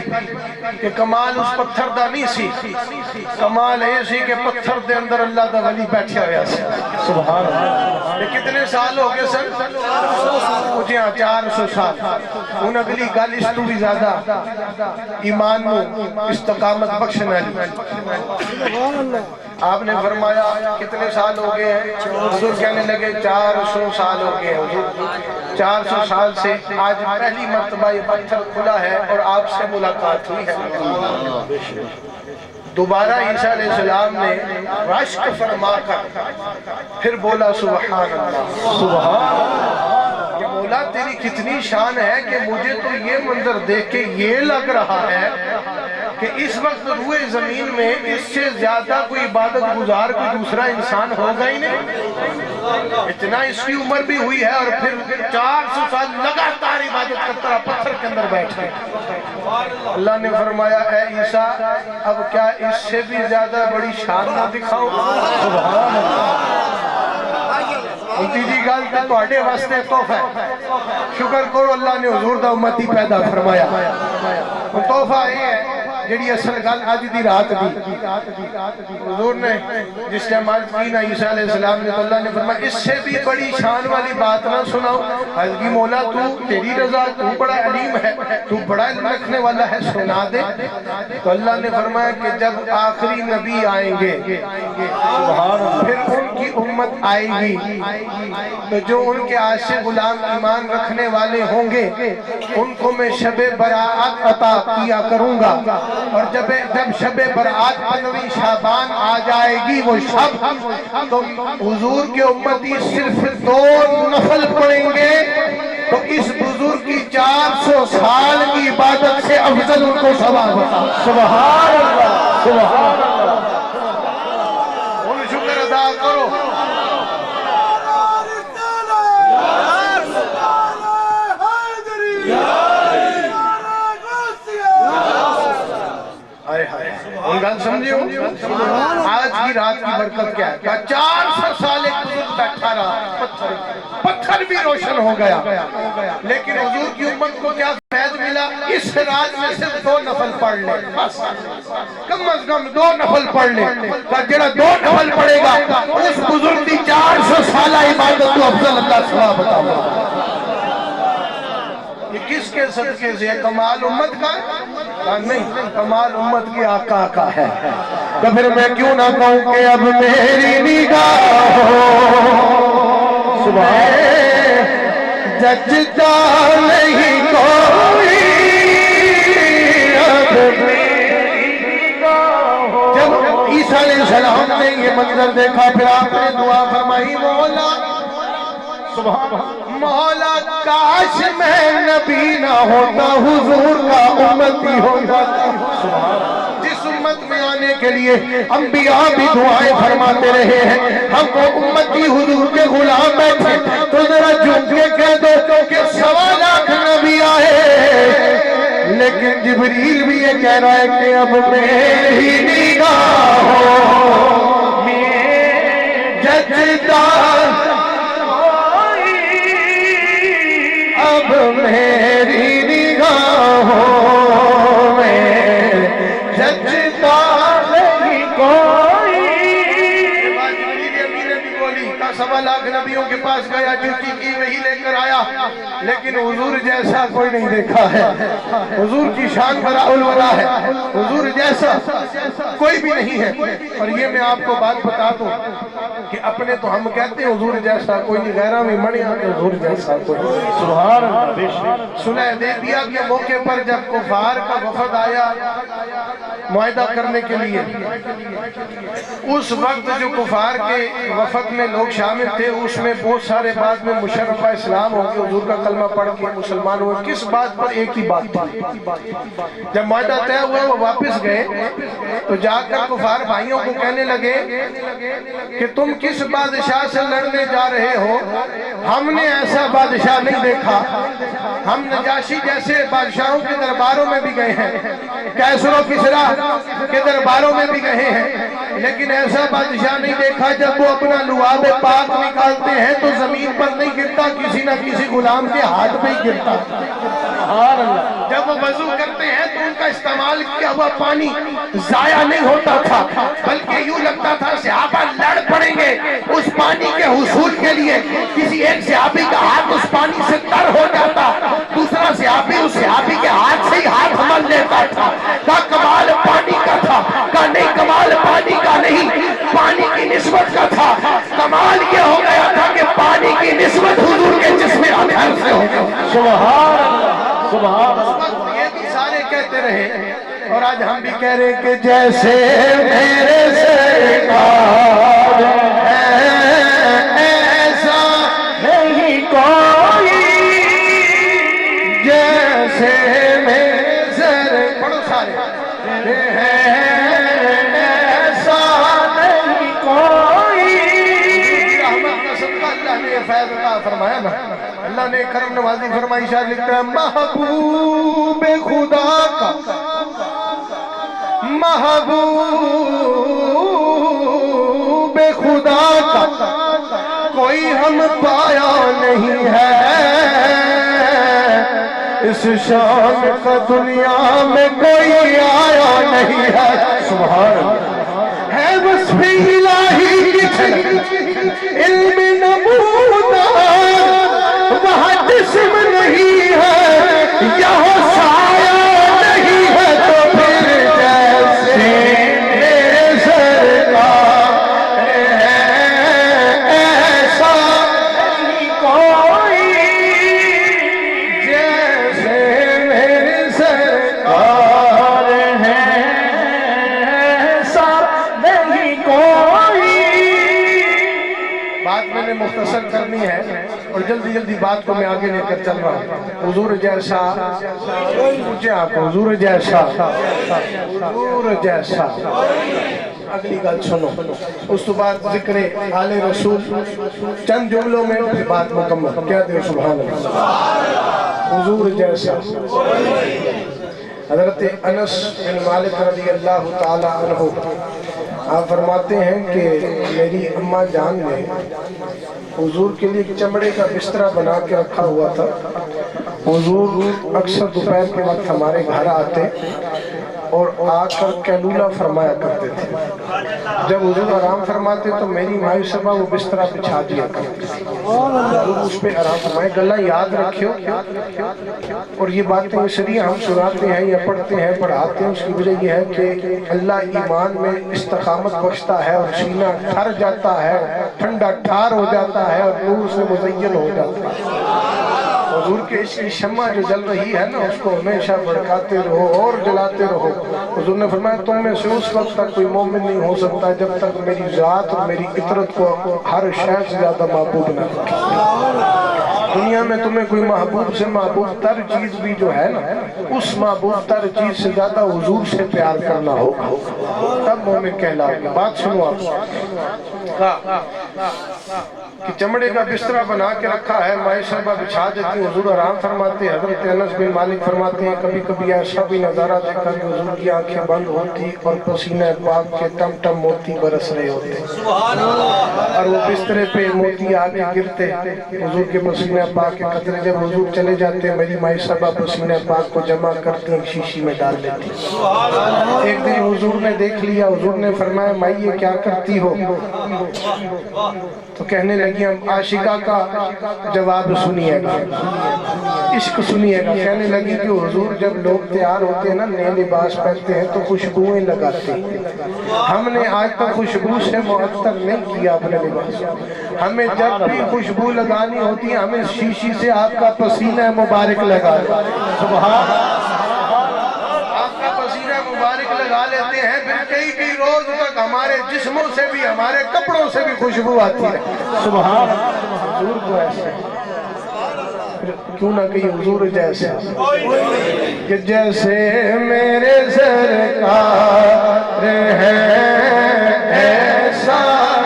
کہ کمال اس پتھر دا نہیں سی. کمال ہے سی کہ پتھر دے اندر اللہ دا ولی بیٹھے ہویا سی. سبحان اللہ. یہ کتنے سال ہو گئے سر؟ مجھے 400 سال. ان اگلی گل اس تو بھی زیادہ ایمان نو استقامت بخشنا لی. آپ نے فرمایا کتنے سال ہو گئے ہیں؟ حضور کہنے لگے 400 سال ہو گئے ہیں. 400 سال سے آج پہلی مرتبہ یہ پتھر کھلا ہے اور آپ سے ملاقات ہوئی ہے. دوبارہ عیسیٰ علیہ السلام نے رشک فرما کر پھر بولا سبحان اللہ. سبحان. کہ مولا تیری کتنی شان ہے کہ مجھے تو یہ منظر دیکھ کے یہ لگ رہا ہے کہ اس وقت روئے زمین میں اس سے زیادہ کوئی عبادت گزار کوئی دوسرا انسان ہوگا ہی نہیں. اتنا اس کی عمر بھی ہوئی ہے اور پھر 400 سال لگاتار عبادت کرتا رہا پتھر کے اندر بیٹھ گئے. اللہ نے فرمایا اے عیسیٰ اب کیا اس سے بھی زیادہ بڑی شان نہ دکھاؤ. سبحان اللہ. تیجی گل تے تواڈے واسطے تحفہ ہے. شکر کرو اللہ نے حضور دا امتی پیدا فرمایا. تحفہ یہ ہے جڑی اصل گل اج دی رات دی حضور نے جس ٹائم عرض کی نا عیسیٰ علیہ السلام نے تو اللہ نے فرمایا اس سے بھی بڑی شان والی بات نہ سناؤ. عرض کی مولا تو تیری رضا تو بڑا علیم ہے تو بڑا علم رکھنے والا ہے سنا دے. تو اللہ نے فرمایا کہ جب آخری نبی آئیں گے پھر ان کی امت آئے گی تو جو ان کے عاشق غلام ایمان رکھنے والے ہوں گے ان کو میں شب برات عطا کیا کروں گا. اور جب شب برات 15 شعبان آ جائے گی وہ شب تو حضور کے امتی صرف 2 نفل پڑھیں گے تو اس بزرگ کی 400 سال کی عبادت سے افضل ان کو ثواب ہوتا. سبحان اللہ. سبحان اللہ. ان شکر ادا کرو. ان گل سمجھے ہو؟ آج کی رات کی برکت کیا ہے؟ کہا 400 سال ایک بزرگ بیٹھا رہا، پتھر بھی روشن ہو گیا، لیکن حضور کی امت کو کیا فیض ملا؟ اس رات میں صرف 2 نفل پڑھ لے، بس کم از کم 2 نفل پڑھ لے۔ کہا جڑا 2 نفل پڑھے گا اس بزرگ کی 400 سالہ عبادت تو افضل اللہ ثواب عطا فرمائے۔ یہ کس کے صدقے سے ہے؟ کمال امت کا ہے؟ نہیں، کمال امت کی آقا کا ہے۔ تو پھر میں کیوں نہ کہوں کہ اب میری نگاہ سبحان جچتا نہیں کوئی، اب میری نگاہ۔ جب عیسیٰ علیہ السلام نے یہ منظر دیکھا پھر آپ نے دعا فرمائی، مولا مولا کاش میں نبی نہ ہوتا، حضور کا امتی ہو جاتا۔ جس امت میں آنے کے لیے انبیاء بھی دعائیں فرماتے رہے ہیں، ہم کو امتی حضور کے غلام بیٹھے تو ذرا جھوم کے کہہ دو کہ 1.25 لاکھ نبی آئے، لیکن جبریل بھی یہ کہہ رہا ہے کہ اب میری نگاہوں میں جچتا اب میری نگاہوں میں جچتا نہیں کوئی۔ کا 1.25 لاکھ نبیوں کے پاس گیا، جوتی کی وہی لے کر آیا، لیکن حضور جیسا کوئی نہیں دیکھا ہے۔ حضور کی شان براء الولا ہے، حضور جیسا کوئی بھی نہیں ہے۔ اور یہ میں آپ کو بات بتا دوں کہ اپنے تو ہم کہتے ہیں حضور جیسا کوئی نہیں، غیرہ میں مڑی آتے حضور جیسا کوئی نہیں۔ سبحان اللہ۔ صلح حدیبیہ کے موقع پر جب کفار کا وفد آیا معاہدہ کرنے کے لیے، اس وقت جو کفار کے وفد میں لوگ شامل تھے، اس میں بہت سارے بعد میں مشرفہ اسلام ہو کے حضور کا کلمہ پڑھ کے مسلمان ہوئے۔ کس بات پر؟ ایک ہی بات تھی۔ جب معاہدہ طے ہوا وہ واپس گئے تو جا کر کفار بھائیوں کو کہنے لگے کہ تم کس بادشاہ سے لڑنے جا رہے ہو؟ ہم نے ایسا بادشاہ نہیں دیکھا، ہم نجاشی جیسے بادشاہوں کے درباروں میں بھی گئے ہیں، کیسر و کسریٰ کے درباروں میں بھی گئے ہیں، لیکن ایسا بادشاہ نہیں دیکھا جب وہ اپنا لعاب پاک نکالتے ہیں تو زمین پر نہیں گرتا، کسی نہ کسی غلام کے ہاتھ پہ ہی گرتا۔ جب وہ وضو کرتے ہیں تو ان کا استعمال کیا ہوا پانی ضائع نہیں ہوتا تھا، بلکہ یوں لگتا تھا صحابہ لڑ پڑیں گے اس پانی کے حصول کے لیے۔ کسی ایک صحابی کا ہاتھ اس پانی سے تر ہو جاتا، دوسرا صحابی اس صحابی کے ہاتھ سے ہی ہاتھ مل لیتا تھا۔ کہا کمال پانی کا تھا؟ کہا نہیں، کمال پانی کا نہیں، پانی کی نسبت کا تھا۔ کمال یہ ہو گیا تھا کہ پانی کی نسبت حضور کے جسم اطہر سے ہو گئی۔ سبحان اللہ، سبحان اللہ۔ یہ بھی سارے کہتے رہے اور آج ہم بھی کہہ رہے کہ جیسے میرے سرکار ایسا نہیں کوئی، جیسے میرے سرکار پڑھو سارے ایسا نہیں کوئی۔ رحمت کا صدقہ اللہ نے فیض عطا فرمایا نا، اللہ نے کرم نوازی فرمائی۔ شاہ لکھتا ہے محبوب خدا کا، محبوب خدا کا کوئی ہم پایا نہیں ہے، اس شان کا دنیا میں کوئی آیا نہیں ہے۔ سبحان اللہ۔ ہے وصف الہی علم نمودہ، وہاں جسم نہیں ہے، یہاں سایہ نہیں ہے، تو پھر جیسے میرے سرکار ایسا نہیں کوئی، جیسے میرے سرکار ایسا نہیں کوئی۔ بات میں نے مختصر کرنی ہے اور جلدی جلدی بات کو میں آگے لے کر چل رہا ہوں۔ حضور جیسا، پوچھیں آپ کو، حضور جیسا، حضور جیسا۔ اگلی گل سنو، اس تو بعد ذکر آل رسول، چند جملوں میں بات مکمل۔ کیا دے سبحان اللہ۔ حضور جیسا حضرت انس بن مالک رضی اللہ تعالی عنہ آپ فرماتے ہیں کہ میری اماں جان نے حضور کے لیے چمڑے کا بسترا بنا کے رکھا ہوا تھا. حضور اکثر دوپہر کے وقت ہمارے گھر آتے اور آ کر کیلولہ فرمایا کرتے تھے. جب حضور آرام فرماتے تو میری مائی صاحبہ وہ بسترا بچھا دیا کرتے تھے. حضور اس پہ آرام فرمائے. گلہ یاد رکھیو اور یہ باتیں اس لیے ہم سناتے ہیں یا پڑھتے ہیں پڑھاتے ہیں، اس کی وجہ یہ ہے کہ اللہ ایمان میں استقامت بخشتا ہے اور سینہ ٹھر جاتا ہے، ٹھنڈا ٹھار ہو جاتا ہے اور نور سے مزین ہو جاتا ہے. حضور کے اس کی شمع جو جل رہی ہے نا اس کو ہمیشہ بڑھکاتے رہو اور جلاتے رہو. حضور نے فرمایا تم میں سے اس وقت تک کوئی مومن نہیں ہو سکتا جب تک میری ذات اور میری عطرت کو ہر شے سے زیادہ محبوب نہ رکھے. دنیا میں تمہیں کوئی محبوب سے محبوب تر چیز بھی جو ہے نا اس محبوب تر چیز سے زیادہ حضور سے پیار کرنا ہوگا تب مومن کہلاؤ گے. بات سنو آپ کہ چمڑے کا بسترا بنا کے رکھا ہے، مائی صاحبہ بچھا دیتی، حضور آرام فرماتے. حضرت انس بن مالک فرماتے ہیں کبھی کبھی ایسا بھی نظارہ دیکھا کہ حضور کی آنکھیں بند ہوتی اور پسینہ پاک کے ٹم ٹم موتی برس رہے ہوتے اور وہ بسترے پہ موتی آگے گرتے. حضور کے پسینہ پاک کے قطرے جب حضور چلے جاتے میری مائی صاحبہ پسینہ پاک کو جمع کرتی ایک شیشی میں ڈال لیتی. ایک دن حضور نے دیکھ لیا. حضور نے فرمایا مائی یہ کیا کرتی ہو؟ تو کہنے لگی ہم عاشقہ کا جواب سنیے گا، عشق سنیے گا. کہنے لگی کہ حضور جب لوگ تیار ہوتے ہیں نا نئے لباس پہنتے ہیں تو خوشبوئیں لگاتے ہیں. ہم نے آج تک خوشبو سے معطر نہیں کیا اپنے لباس. ہمیں جب بھی خوشبو لگانی ہوتی ہے ہمیں شیشی سے آپ کا پسینہ مبارک لگا دیں. سبحان آپ کا پسینہ مبارک لگا لیتے ہیں پھر کئی کئی روز تک ہمارے جسموں سے بھی ہمارے کپڑوں سے بھی خوشبو آتی ہے. سبحان حضور کو ایسے کیوں نہ کہیں حضور جیسے کہ جیسے میرے سرکار ہیں ایسا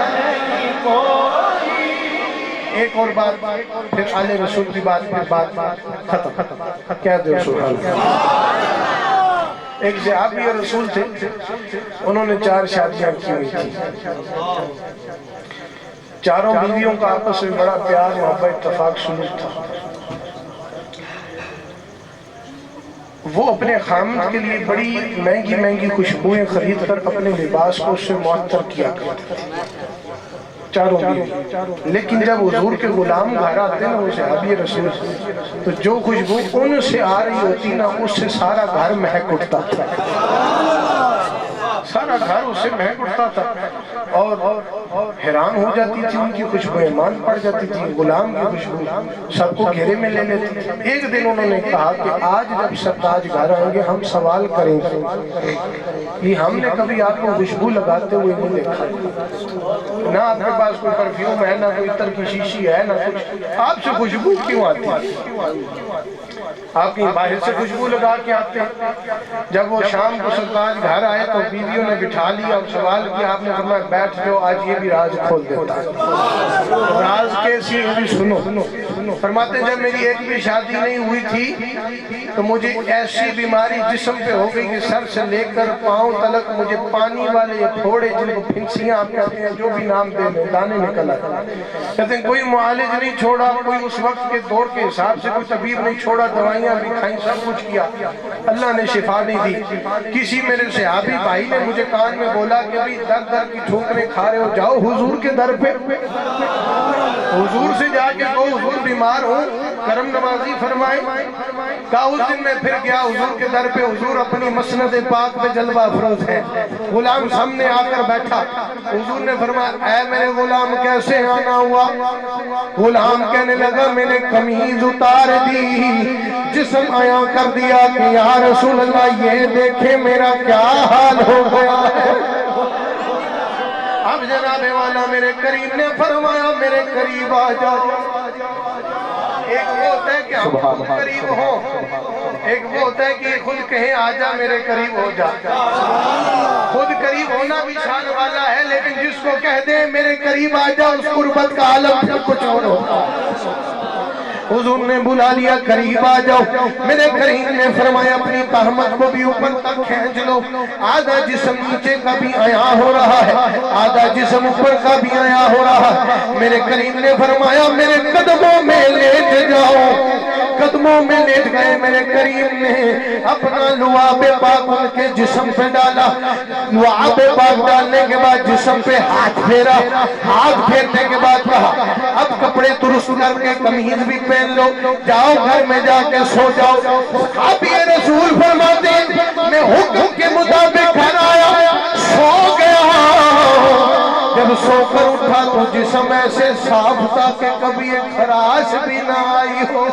نہیں کوئی. ایک اور بات پھر آل رسول کی بات ختم. کیا دے رسول اللہ. ایک صحابی رسول تھے، انہوں نے 4 شادیاں کی ہوئی تھی. چاروں بیویوں کا آپس میں بڑا پیار محبت اتفاق سلوک تھا. وہ اپنے خامد کے لیے بڑی مہنگی مہنگی خوشبوئیں خرید کر اپنے لباس کو اس سے معطر کیا کرتے تھے چاروں بیوی. لیکن جب حضور کے غلام گھر آتے نا وہ صحابی رسول تو جو خوشبو ان سے آ رہی ہوتی نا اس سے سارا گھر مہک اٹھتا تھا. سارا گھر اس سے مہک اٹھتا تھا اور حیران ہو جاتی تھی. ان کی خوشبو ایمان پڑ جاتی تھی. غلام کی خوشبو سب کو گھیرے میں لے لیتی تھی. ایک دن انہوں نے کہا کہ آج جب سرتاج گھر آئیں گے ہم سوال کریں گے کہ ہم نے کبھی آپ کو خوشبو لگاتے ہوئے نہیں دیکھا. نہ آپ کے پاس کوئی پرفیوم ہے نہ کوئی عطر کی شیشی ہے نہ کچھ. آپ سے خوشبو کیوں آتی ہے؟ آپ کی باہر سے خوشبو لگا کے آتے ہیں. جب وہ شام کو سرتاج گھر آئے تو بیویوں نے بٹھا لیا اور سوال کیا. آپ نے فرمایا بیٹھ جاؤ آج یہ بھی راز کھول دیتا ہے. راز کیسی ہے سنو. فرماتے جب میری ایک بھی شادی نہیں ہوئی تھی تو مجھے ایسی بیماری جسم پہ ہو گئی کہ سر سے لے کر پاؤں تلک مجھے پانی والے یہ پھوڑے جن کو پھنسیاں آپ کہتے ہیں جو بھی نام دے میں دانے نکل آتے. کہتے ہیں کوئی معالج نہیں چھوڑا، کوئی اس وقت کے دور کے حساب سے کوئی طبیب نہیں چھوڑا، دوائیاں بھی کھائیں سب کچھ کیا، اللہ نے شفا نہیں دی. کسی میرے صحابی بھائی نے مجھے کان میں بولا کہ بھی در در کی ٹھوکریں کھا رہے ہو، جاؤ حضور کے در پہ، حضور سے جا کے کہو حضور بیمار ہوں کرم نوازی فرمائے. کہا اس دن میں پھر گیا حضور کے در پہ. حضور اپنی مسند پاک پہ جلوہ افروز ہے. غلام سامنے آ کر بیٹھا. حضور نے فرمایا اے میرے غلام کیسے آنا ہوا؟ غلام کہنے لگا میں نے قمیض اتار دی، جسم آیا کر دیا کہ یا رسول اللہ یہ دیکھیں میرا کیا حال ہو گیا ہے. اب جناب والا میرے کریم نے فرمایا میرے قریب آ جاؤ. ایک وہ ہوتا ہے کہ ہم خود قریب ہوں، ایک وہ ہوتا ہے کہ خود کہیں آ جا میرے قریب ہو جا. خود قریب ہونا بھی شان والا ہے لیکن جس کو کہہ دیں میرے قریب آ جا اس قربت کا عالم پھر کچھ اور ہوتا ہے. حضور نے بلا لیا قریب آ جاؤ. میرے کریم نے فرمایا اپنی تہمت کو بھی اوپر تک کھینچ لو. آدھا جسم نیچے کا بھی عیاں ہو رہا ہے, آدھا جسم اوپر کا بھی عیاں ہو رہا ہے. میرے کریم نے فرمایا میرے قدموں میں لیٹ جاؤ. قدموں میں لیٹ گئے. میرے کریم نے اپنا لعاب پاک ان کے جسم پہ ڈالا. لعاب پاک ڈالنے کے بعد جسم پہ ہاتھ پھیرا. ہاتھ پھیرنے کے بعد کہا اب کپڑے درست کر کے قمیض بھی پہن لو, جاؤ گھر میں جا کے سو جاؤ. صحابی رسول فرماتے ہیں میں حکم کے مطابق گھر آیا, سو گیا. جب سو کر اٹھا تو جسم ایسے صاف تھا کہ کبھی ایک خراش بھی نہ آئی ہو.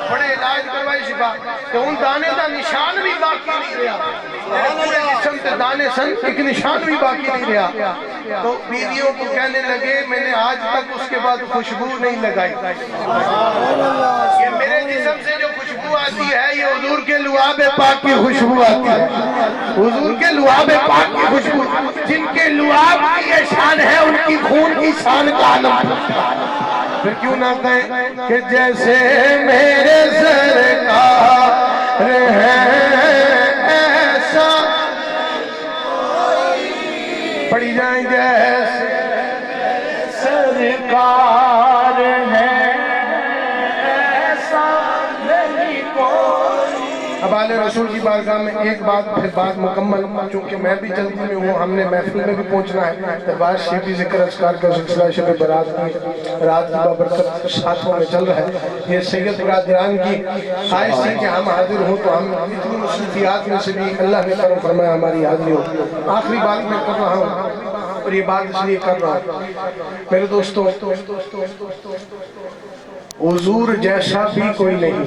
بڑے علاج کروائی شفا کہ ان دانے دا نشان بھی باقی نہیں رہا. پورے جسم تے دانے سن, ایک نشان بھی باقی نہیں رہا. تو بیویوں کو کہنے لگے میں نے آج تک اس کے بعد خوشبو نہیں لگائی. یہ میرے جسم سے جو خوشبو آتی ہے یہ حضور کے لعاب پاک کی خوشبو آتی ہے. حضور کے لعاب پاک کی خوشبو. جن کے لعاب کی یہ شان ہے ان کی خون کی شان کا عالم. پھر کیوں نہ کہیں کہ جیسے میرے سرکار ہیں ایسا پڑھی جائیں جیسے سرکار ہیں ایسا نہیں کوئی. اب آل رسول کی بارگاہ میں ایک بات پھر بات مکمل, چونکہ میں بھی جلدی میں ہوں, ہم نے محفل میں بھی پہنچنا ہے. دربار شریفی ذکر اذکار کا سلسلہ شب برات کی رات کی بابرکت ساتھوں میں چل رہا ہے. یہ سید برادران کی خواہش تھی کہ ہم حاضر ہوں تو ہم اتنی مصروفیات میں سے بھی اللہ نے کرم فرمایا ہماری حاضری ہو. آخری بات میں کر رہا ہوں اور یہ بات اس لیے کر رہا ہوں میرے دوستوں, حضور جیسا بھی کوئی نہیں,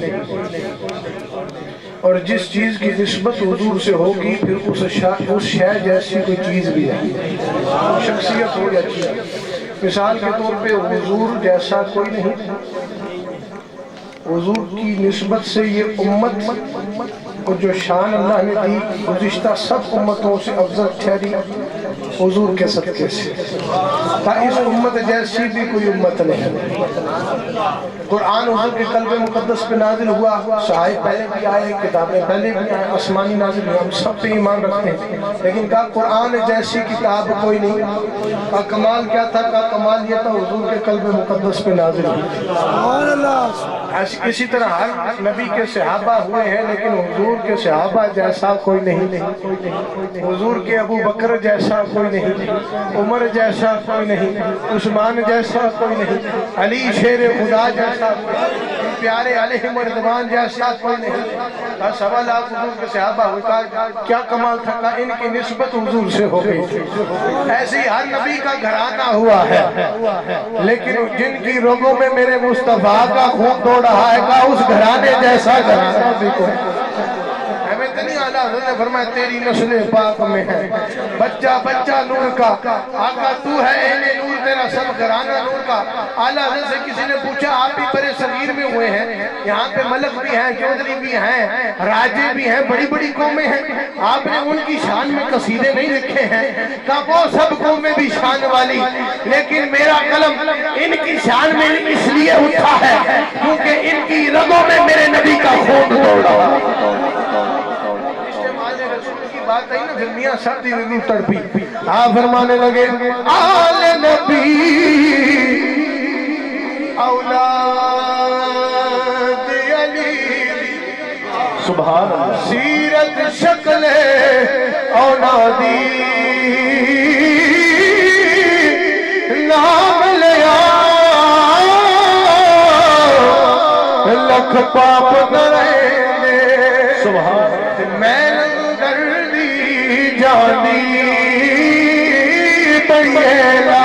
اور جس چیز کی نسبت حضور سے ہوگی پھر اس شے جیسی کوئی چیز بھی ہے, شخصیت ہو یا چیز. مثال کے طور پہ حضور جیسا کوئی نہیں. حضور کی نسبت سے یہ امت کو جو شان اللہ نے دی گزشتہ سب امتوں سے افضل ٹھہری حضور کے صدقے سے. تا اس امت جیسی بھی کوئی امت نہیں. قرآن حضور کے قلب مقدس پہ نازل ہوا, صحائف پہلے بھی آئے, کتابیں پہلے بھی آئے, آسمانی نازل ہوئے, ہم سب پہ ایمان رکھتے ہیں. لیکن کہا قرآن جیسی کتاب کوئی نہیں. کہا کمال کیا تھا؟ کہا کمال یہ تھا حضور کے قلب مقدس پہ نازل ہوئی. اسی طرح ہر نبی کے صحابہ ہوئے ہیں لیکن حضور کے صحابہ جیسا کوئی نہیں. حضور کے ابو بکر جیسا کوئی نہیں, عمر جیسا کوئی نہیں, عثمان جیسا کوئی نہیں, علی شیر خدا جیسا, پیارے علیہ رضوان جیسا کوئی نہیں. سوا لاکھ حضور کے صحابہ ہوئے. کہا کیا کمال تھا؟ کہا ان کی نسبت حضور سے ہو گئی. ایسے ہی ہر نبی کا گھرانہ ہوا ہے لیکن جن کی رگوں میں میرے مصطفیٰ کا خون دوڑ رہا ہے کہا اس گھرانے جیسا گھرانہ بھی کوئی. ہمیں تنی آلہ حضرت نے فرمایا تیری نسل پاک میں ہے بچہ بچہ نور کا, آقا تو ہے اہل نور, تیرا سب گھرانہ نور کا. آلہ حضرت سے کسی نے پوچھا آپ بھی بڑے صغیر میں ہوئے ہیں, یہاں پہ ملک بھی ہیں, چودھری بھی ہیں, راجے بھی ہیں, بڑی بڑی قومیں ہیں, آپ نے ان کی شان میں قصیدے نہیں لکھے ہیں؟ کہا وہ سب قومیں بھی شان والی, لیکن میرا قلم ان کی شان میں اس لیے اٹھا ہے کیونکہ ان کی رگوں میں میرے نبی کا خون دوڑ رہا ہے. بات آئی نا پھر میاں سردی میں تڑپی. آپ فرمانے لگے آل نبی اولاد علی, سبحان اللہ, سیرت شکل اولادی نام لیا لکھ پاپ نرے سبحان میں جانی بنیلا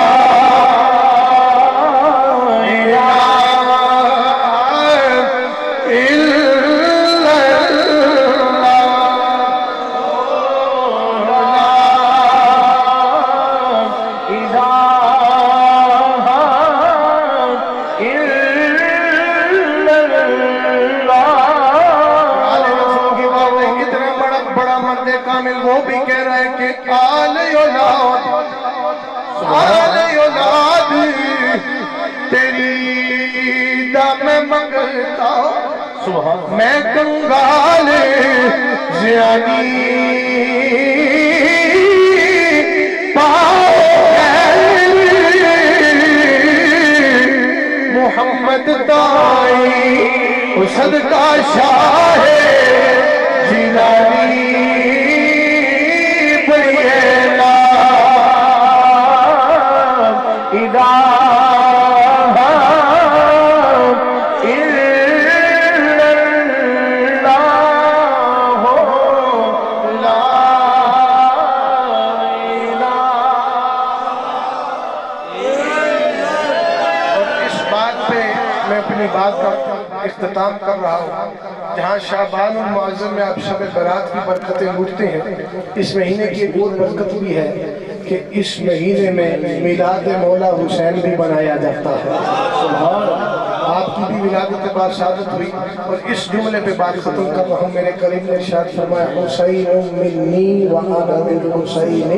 کامل وہ بھی کہہ رہے کہ آل اولاد میں کنگال زیادی محمد دائی صدقہ شاہ جیلانی بڑی لا الہ بات کا اختتام کر رہا ہوں۔ جہاں شعبان المعظم میں آپ شب برات کی برکتیں لوٹتے ہیں، اس مہینے کی ایک اور برکت بھی ہے کہ اس مہینے میں میلاد مولا حسین بھی منایا جاتا ہے۔ آپ کی بھی ولادت بار شہادت ہوئی، اور اس جملے پہ بات ختم کر رہا ہوں۔ میرے کریم نے ارشاد فرمایا حسین منی وانا من حسین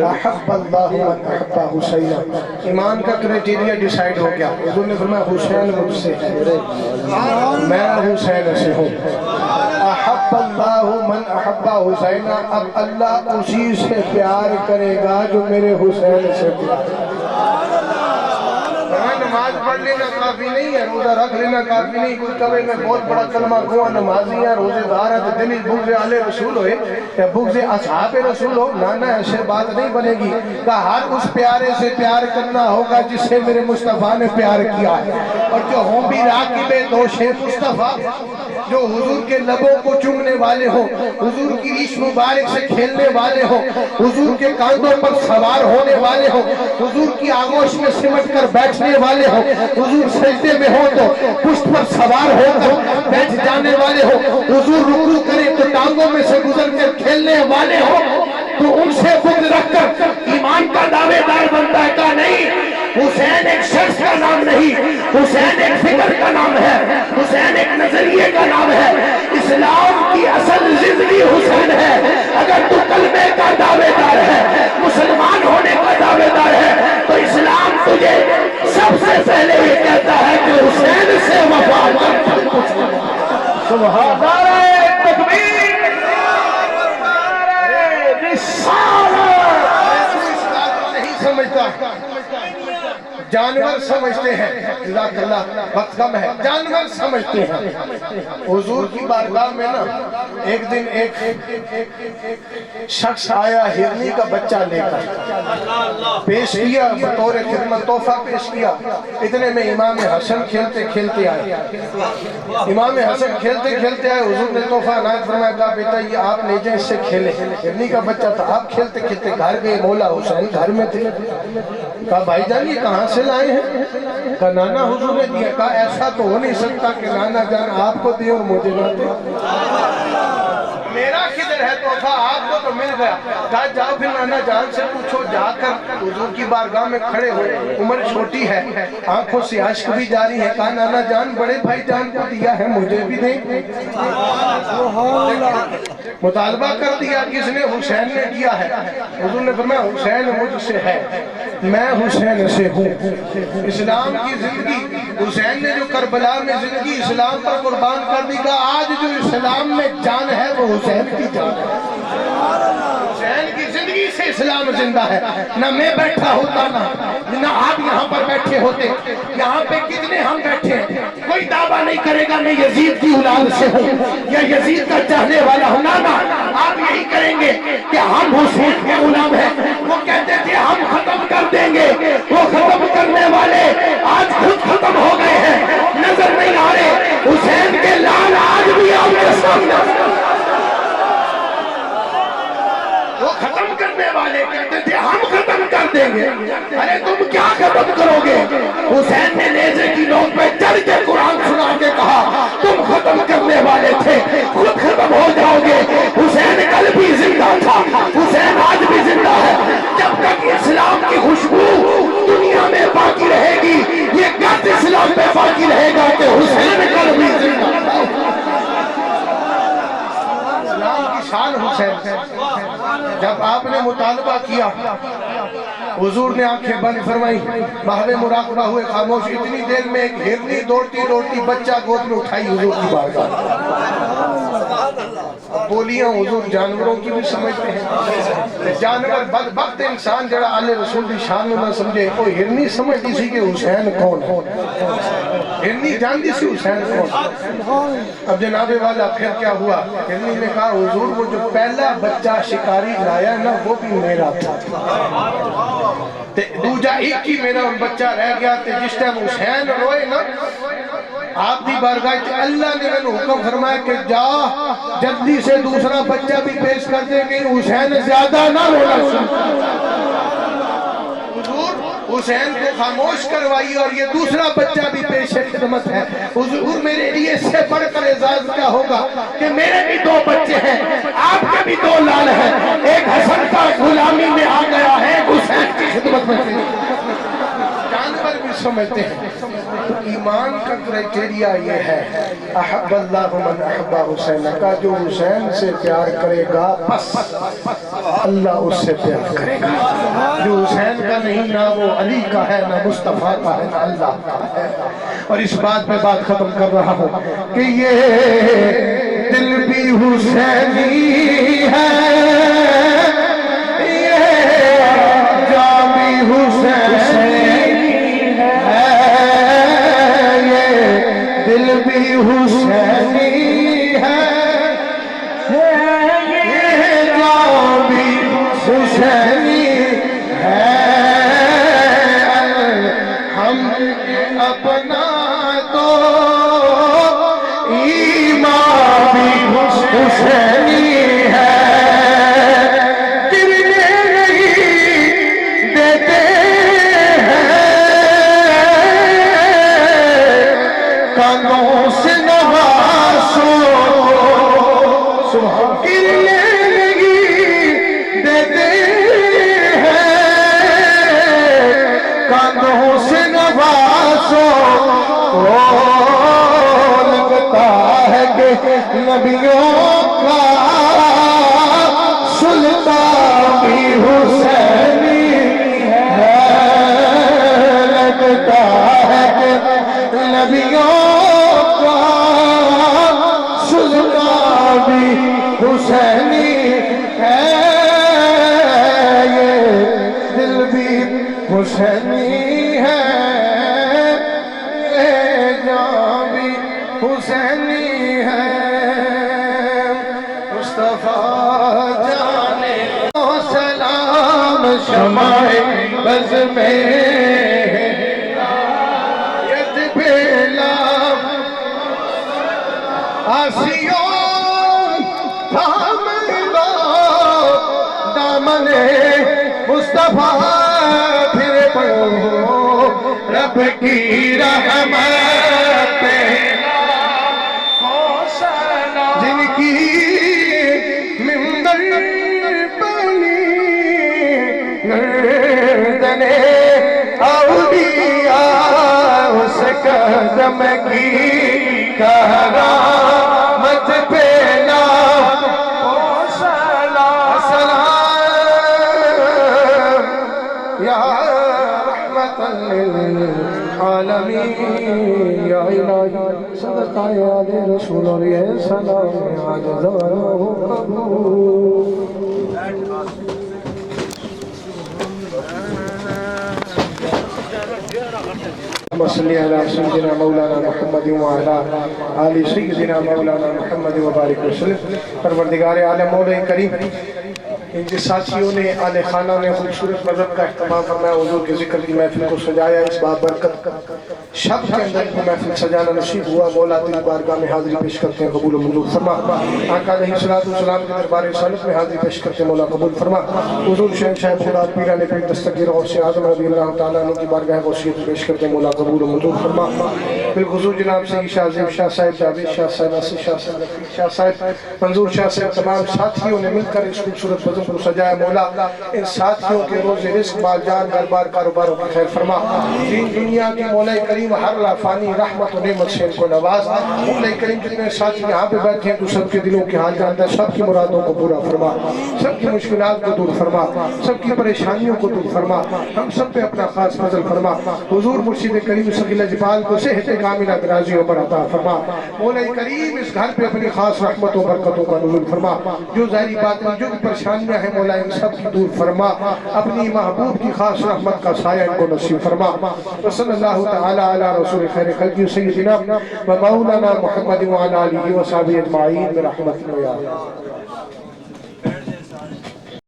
احب اللہ من احب حسین۔ ایمان کا کرائٹیریا ڈیسائیڈ ہو گیا۔ حضور نے فرمایا حسین مجھ سے ہے، میں حسین سے ہوں۔ احب اللہ من احب حسین، اب اللہ اسی سے پیار کرے گا جو میرے حسین سے پیار کرے گا۔ نماز پڑھ لینا کافی نہیں ہے، روزہ رکھ لینا کافی نہیں۔ کوئی کبھی میں بہت بڑا کلمہ گواں نمازی ہے، روزے دار ہے، تو دلی بغض آل رسول ہوئے یا بغض اصحاب رسول ہو، نانا ایسے بات نہیں بنے گی۔ کہ ہر اس پیارے سے پیار کرنا ہوگا جس سے میرے مصطفیٰ نے پیار کیا ہے، اور جو ہوں بھی راکب دوش مصطفیٰ، جو حضور کے لبوں کو چومنے والے ہوں، حضور کی ریش مبارک سے کھیلنے والے ہوں، حضور کے کاندھوں پر سوار ہونے والے ہوں، حضور کی آغوش میں سمٹ کر بیٹھنے والے ہوں، حضور سجدے میں ہو تو پشت پر سوار ہو کر بیٹھ جانے والے ہوں، حضور رکوع کریں تو ٹانگوں میں سے گزر کر کھیلنے والے ہوں، تو ان سے بغض رکھ کر ایمان کا دعوے دار بنتا ہے۔ کہا نہیں، حسین ایک شخص کا نام نہیں، حسین ایک فکر کا نام ہے، حسین ایک نظریے کا نام ہے۔ اسلام کی اصل زندگی حسین ہے۔ اگر تو کلمے کا دعوے دار ہے، مسلمان ہونے کا دعوے دار ہے، تو اسلام تجھے سب سے پہلے یہ کہتا ہے کہ حسین سے وفا کر۔ سبحان اللہ، تکبیر، رسالت۔ نہیں سمجھتا، جانور سمجھتے ہیں، جزاک اللہ، وقت کم ہے، جانور سمجھتے ہیں۔ حضور کی بارگاہ میں نا ایک دن ایک شخص آیا، ہرنی کا بچہ لے کر پیش کیا، بطور خدمت تحفہ پیش کیا۔ اتنے میں امام حسن کھیلتے کھیلتے آئے، امام حسن کھیلتے کھیلتے آئے، حضور نے تحفہ عنایت فرمایا، کہا بیٹا یہ آپ لے جائیں، اس سے کھیلیں۔ ہرنی کا بچہ تھا، آپ کھیلتے کھیلتے گھر گئے، مولا حسین گھر میں تھے۔ کہا بھائی جان یہ کہاں سے لائے ہیں؟ کہا نانا حضور نے دیا۔ کہا ایسا تو ہو نہیں سکتا کہ نانا جان آپ کو دے اور مجھے نہ دے، میرا کدھر ہے تحفہ، آپ کو تو مل گیا۔ کہا جاؤ پھر نانا جان سے پوچھو۔ جا کر حضور کی بارگاہ میں کھڑے ہوئے، عمر چھوٹی ہے، آنکھوں سے اشک بھی جاری ہے۔ کہا نانا جان بڑے بھائی جان کو دیا ہے، مجھے بھی دیں۔ مطالبہ کر دیا، کس نے؟ حسین نے کیا ہے۔ حضور نے فرمایا حسین مجھ سے ہے، میں حسین سے ہوں۔ اسلام کی زندگی، حسین نے جو کربلا میں زندگی اسلام پر قربان کر دی، کا آج جو اسلام میں جان ہے وہ حسین کی جان ہے۔ حسین کی زندگی سے اسلام زندہ ہے۔ نہ میں بیٹھا ہوتا، نہ آپ یہاں پر بیٹھے ہوتے۔ یہاں پہ کتنے ہم بیٹھے ہیں، کوئی دعویٰ نہیں کرے گا میں یزید کی اولاد سے ہوں یا یزید کا چاہنے والا ہوں۔ نہ آپ یہی کریں گے کہ ہم حسین کے غلام ہیں۔ وہ کہتے تھے ہم ختم کر دیں گے، وہ ختم کرنے والے آج خود ختم ہو گئے ہیں، نظر نہیں آ رہے۔ حسین کے لال آج بھی آپ کے سامنے، وہ ختم کرنے والے کہتے تھے ہم ختم کر دیں گے۔ ارے تم کیا ختم کرو گے؟ حسین نے نیزے کی نوک پہ چڑھ کے قرآن سنا کے کہا تم ختم کرنے والے تھے، خود ختم ہو جاؤ گے۔ حسین کل بھی زندہ تھا، حسین آج بھی زندہ ہے۔ جب تک اسلام کی خوشبو دنیا میں باقی رہے گی، یہ گرد اسلام پہ باقی رہے گا کہ حسین کل بھی زندہ تھا۔ اسلام کی شان حسین۔ جب آپ نے مطالبہ کیا حضور نے آنکھیں بند فرمائی، محو مراقبہ ہوئے خاموش. اتنی دیر میں ایک ہرنی دوڑتی بچہ گود میں اٹھائی حضور کی بارگاہ. اب بولیاں حضور جانوروں کی بھی سمجھتے ہیں. جانور بدبخت انسان جڑا آل رسول دی شان میں نہ سمجھے. کوئی ہرنی سمجھتی سی کہ حسین کون ہے، ہرنی جانتی سی حسین کون. اب جناب والا پھر کیا ہوا؟ ہرنی نے کہا حضور وہ جو پہلا بچہ شکاری لایا نا وہ بھی میرا تھا، دوجا ایک ہی میرا بچہ رہ گیا. جس ٹائم حسین روئے نا آپ دی بارگاہ اللہ نے میں نے حکم فرمایا کہ جا جلدی سے دوسرا بچہ بھی پیش کر دے کہ حسین زیادہ نہ رونا. حضور حسین کو خاموش کروائی اور یہ دوسرا بچہ بھی پیش خدمت ہے. حضور میرے لیے اس سے بڑھ کر اعزاز کیا ہوگا کہ میرے بھی 2 بچے ہیں، آپ کے بھی 2 لال ہیں. ایک حسن کا غلامی میں آ گیا ہے، حسین کی خدمت میں. جانور بھی سمجھتے ہیں. ایمان کا کرائٹیریا یہ ہے احب اللہ من احب حسین کا، جو حسین سے پیار کرے گا بس اللہ اس سے پیار کرے گا. جو حسین کا نہیں، نہ وہ علی کا ہے، نہ مصطفیٰ کا ہے، نہ اللہ کا ہے. اور اس بات میں بات ختم کر رہا ہوں کہ یہ دل بھی حسینی ہے، یہ جان بھی حسینی ہے، یہ دل بھی حسینی ہے، یہ جان بھی حسینی ہے. ہم اپنا تو ایمان بھی حسینی ہے، گرنے نہیں دیتے کانوں سے نوازو، گرنے نہیں دیتے ہیں کانوں سے نوازو. لگتا ہے کہ نبیوں کا سلطان بھی حسینی ہے، لگتا ہے کہ نبیوں کا سلطان بھی حسینی ہے، یہ دل بھی حسینی ہے، یہ جان بھی حسینی ہے. مصطفیٰ جانے و سلام شمع بز میں یت بیلا آسیوں تھام لو دامن مصطفیٰ پھر پڑھو رب کی رحمت پہ. جن کی ممبر بنی گردن اولیاء اس قدم کی کرامت پہ سلام یا رحمت للعالمین. یا الہی صدقہ یاد رسول اور یہ سلام آج زوالہ قبول. صلی علی سیدنا مولانا محمد وعلا آل سیدنا مولانا محمد وبارک وسلم. پروردگار عالم مولا کریم ان کے ساتھیوں نے آل خانہ نے خوبصورت مذہب کا اہتمام فرمایا، حضور کے ذکر کی محفل کو سجایا. اس بابرکت شب کے اندر کو محفل سجانا نصیب ہوا. مولا تیری بارگاہ میں حاضری پیش کرتے ہیں، قبول و منظور فرما. آقا علیہ السلام کے دربار رسالت میں حاضری پیش کرتے ہیں، مولا قبول فرما. حضور شہنشاہ خدا پیران پیر دستگیر غوث اعظم رضی اللہ تعالیٰ عنہ کی بارگاہ غوثیت پیش کرتے ہیں، مولا قبول و منظور فرما. بالخصوص جناب سید شاہ عظیم شاہ صاحب جاوید شاہ صاحب ناصر شاہ صاحب رفیق شاہ صاحب منظور شاہ صاحب تمام ساتھیوں نے مل کر اس خوبصورت بزم کو سجایا مولا ان ساتھیوں کے روز رزق مال جان گھر بار کاروباروں کی خیر فرما دین دنیا کی مولا کریم ہر لافانی رحمت و نعمت سے ان کو نواز مولا کریم جتنے ساتھی یہاں پہ بیٹھے ہیں تو سب کے دلوں کے حال جانتا ہے سب کی مرادوں کو پورا فرما سب کی مشکلات کو دور فرما سب کی پریشانیوں کو دور فرما ہم سب پہ اپنا خاص فضل فرما حضور مرشد کریم صلی اللہ کو صحت کاملہ درازی عمر عطا فرما مولا کریم اس گھر پہ اپنی خاص رحمت و برکتوں کا نزول فرما جو ظاہری باتیں جو بھی پریشانیاں ہیں مولا ان سب کی دور فرما اپنی محبوب کی خاص رحمت کا سایہ ان کو نصیب فرما وصلی اللہ تعالی علی رسول خیر خلقی سیدنا و مولانا محمد وعلی آلہ و صحبہ اجمعین برحمتک یا اللہ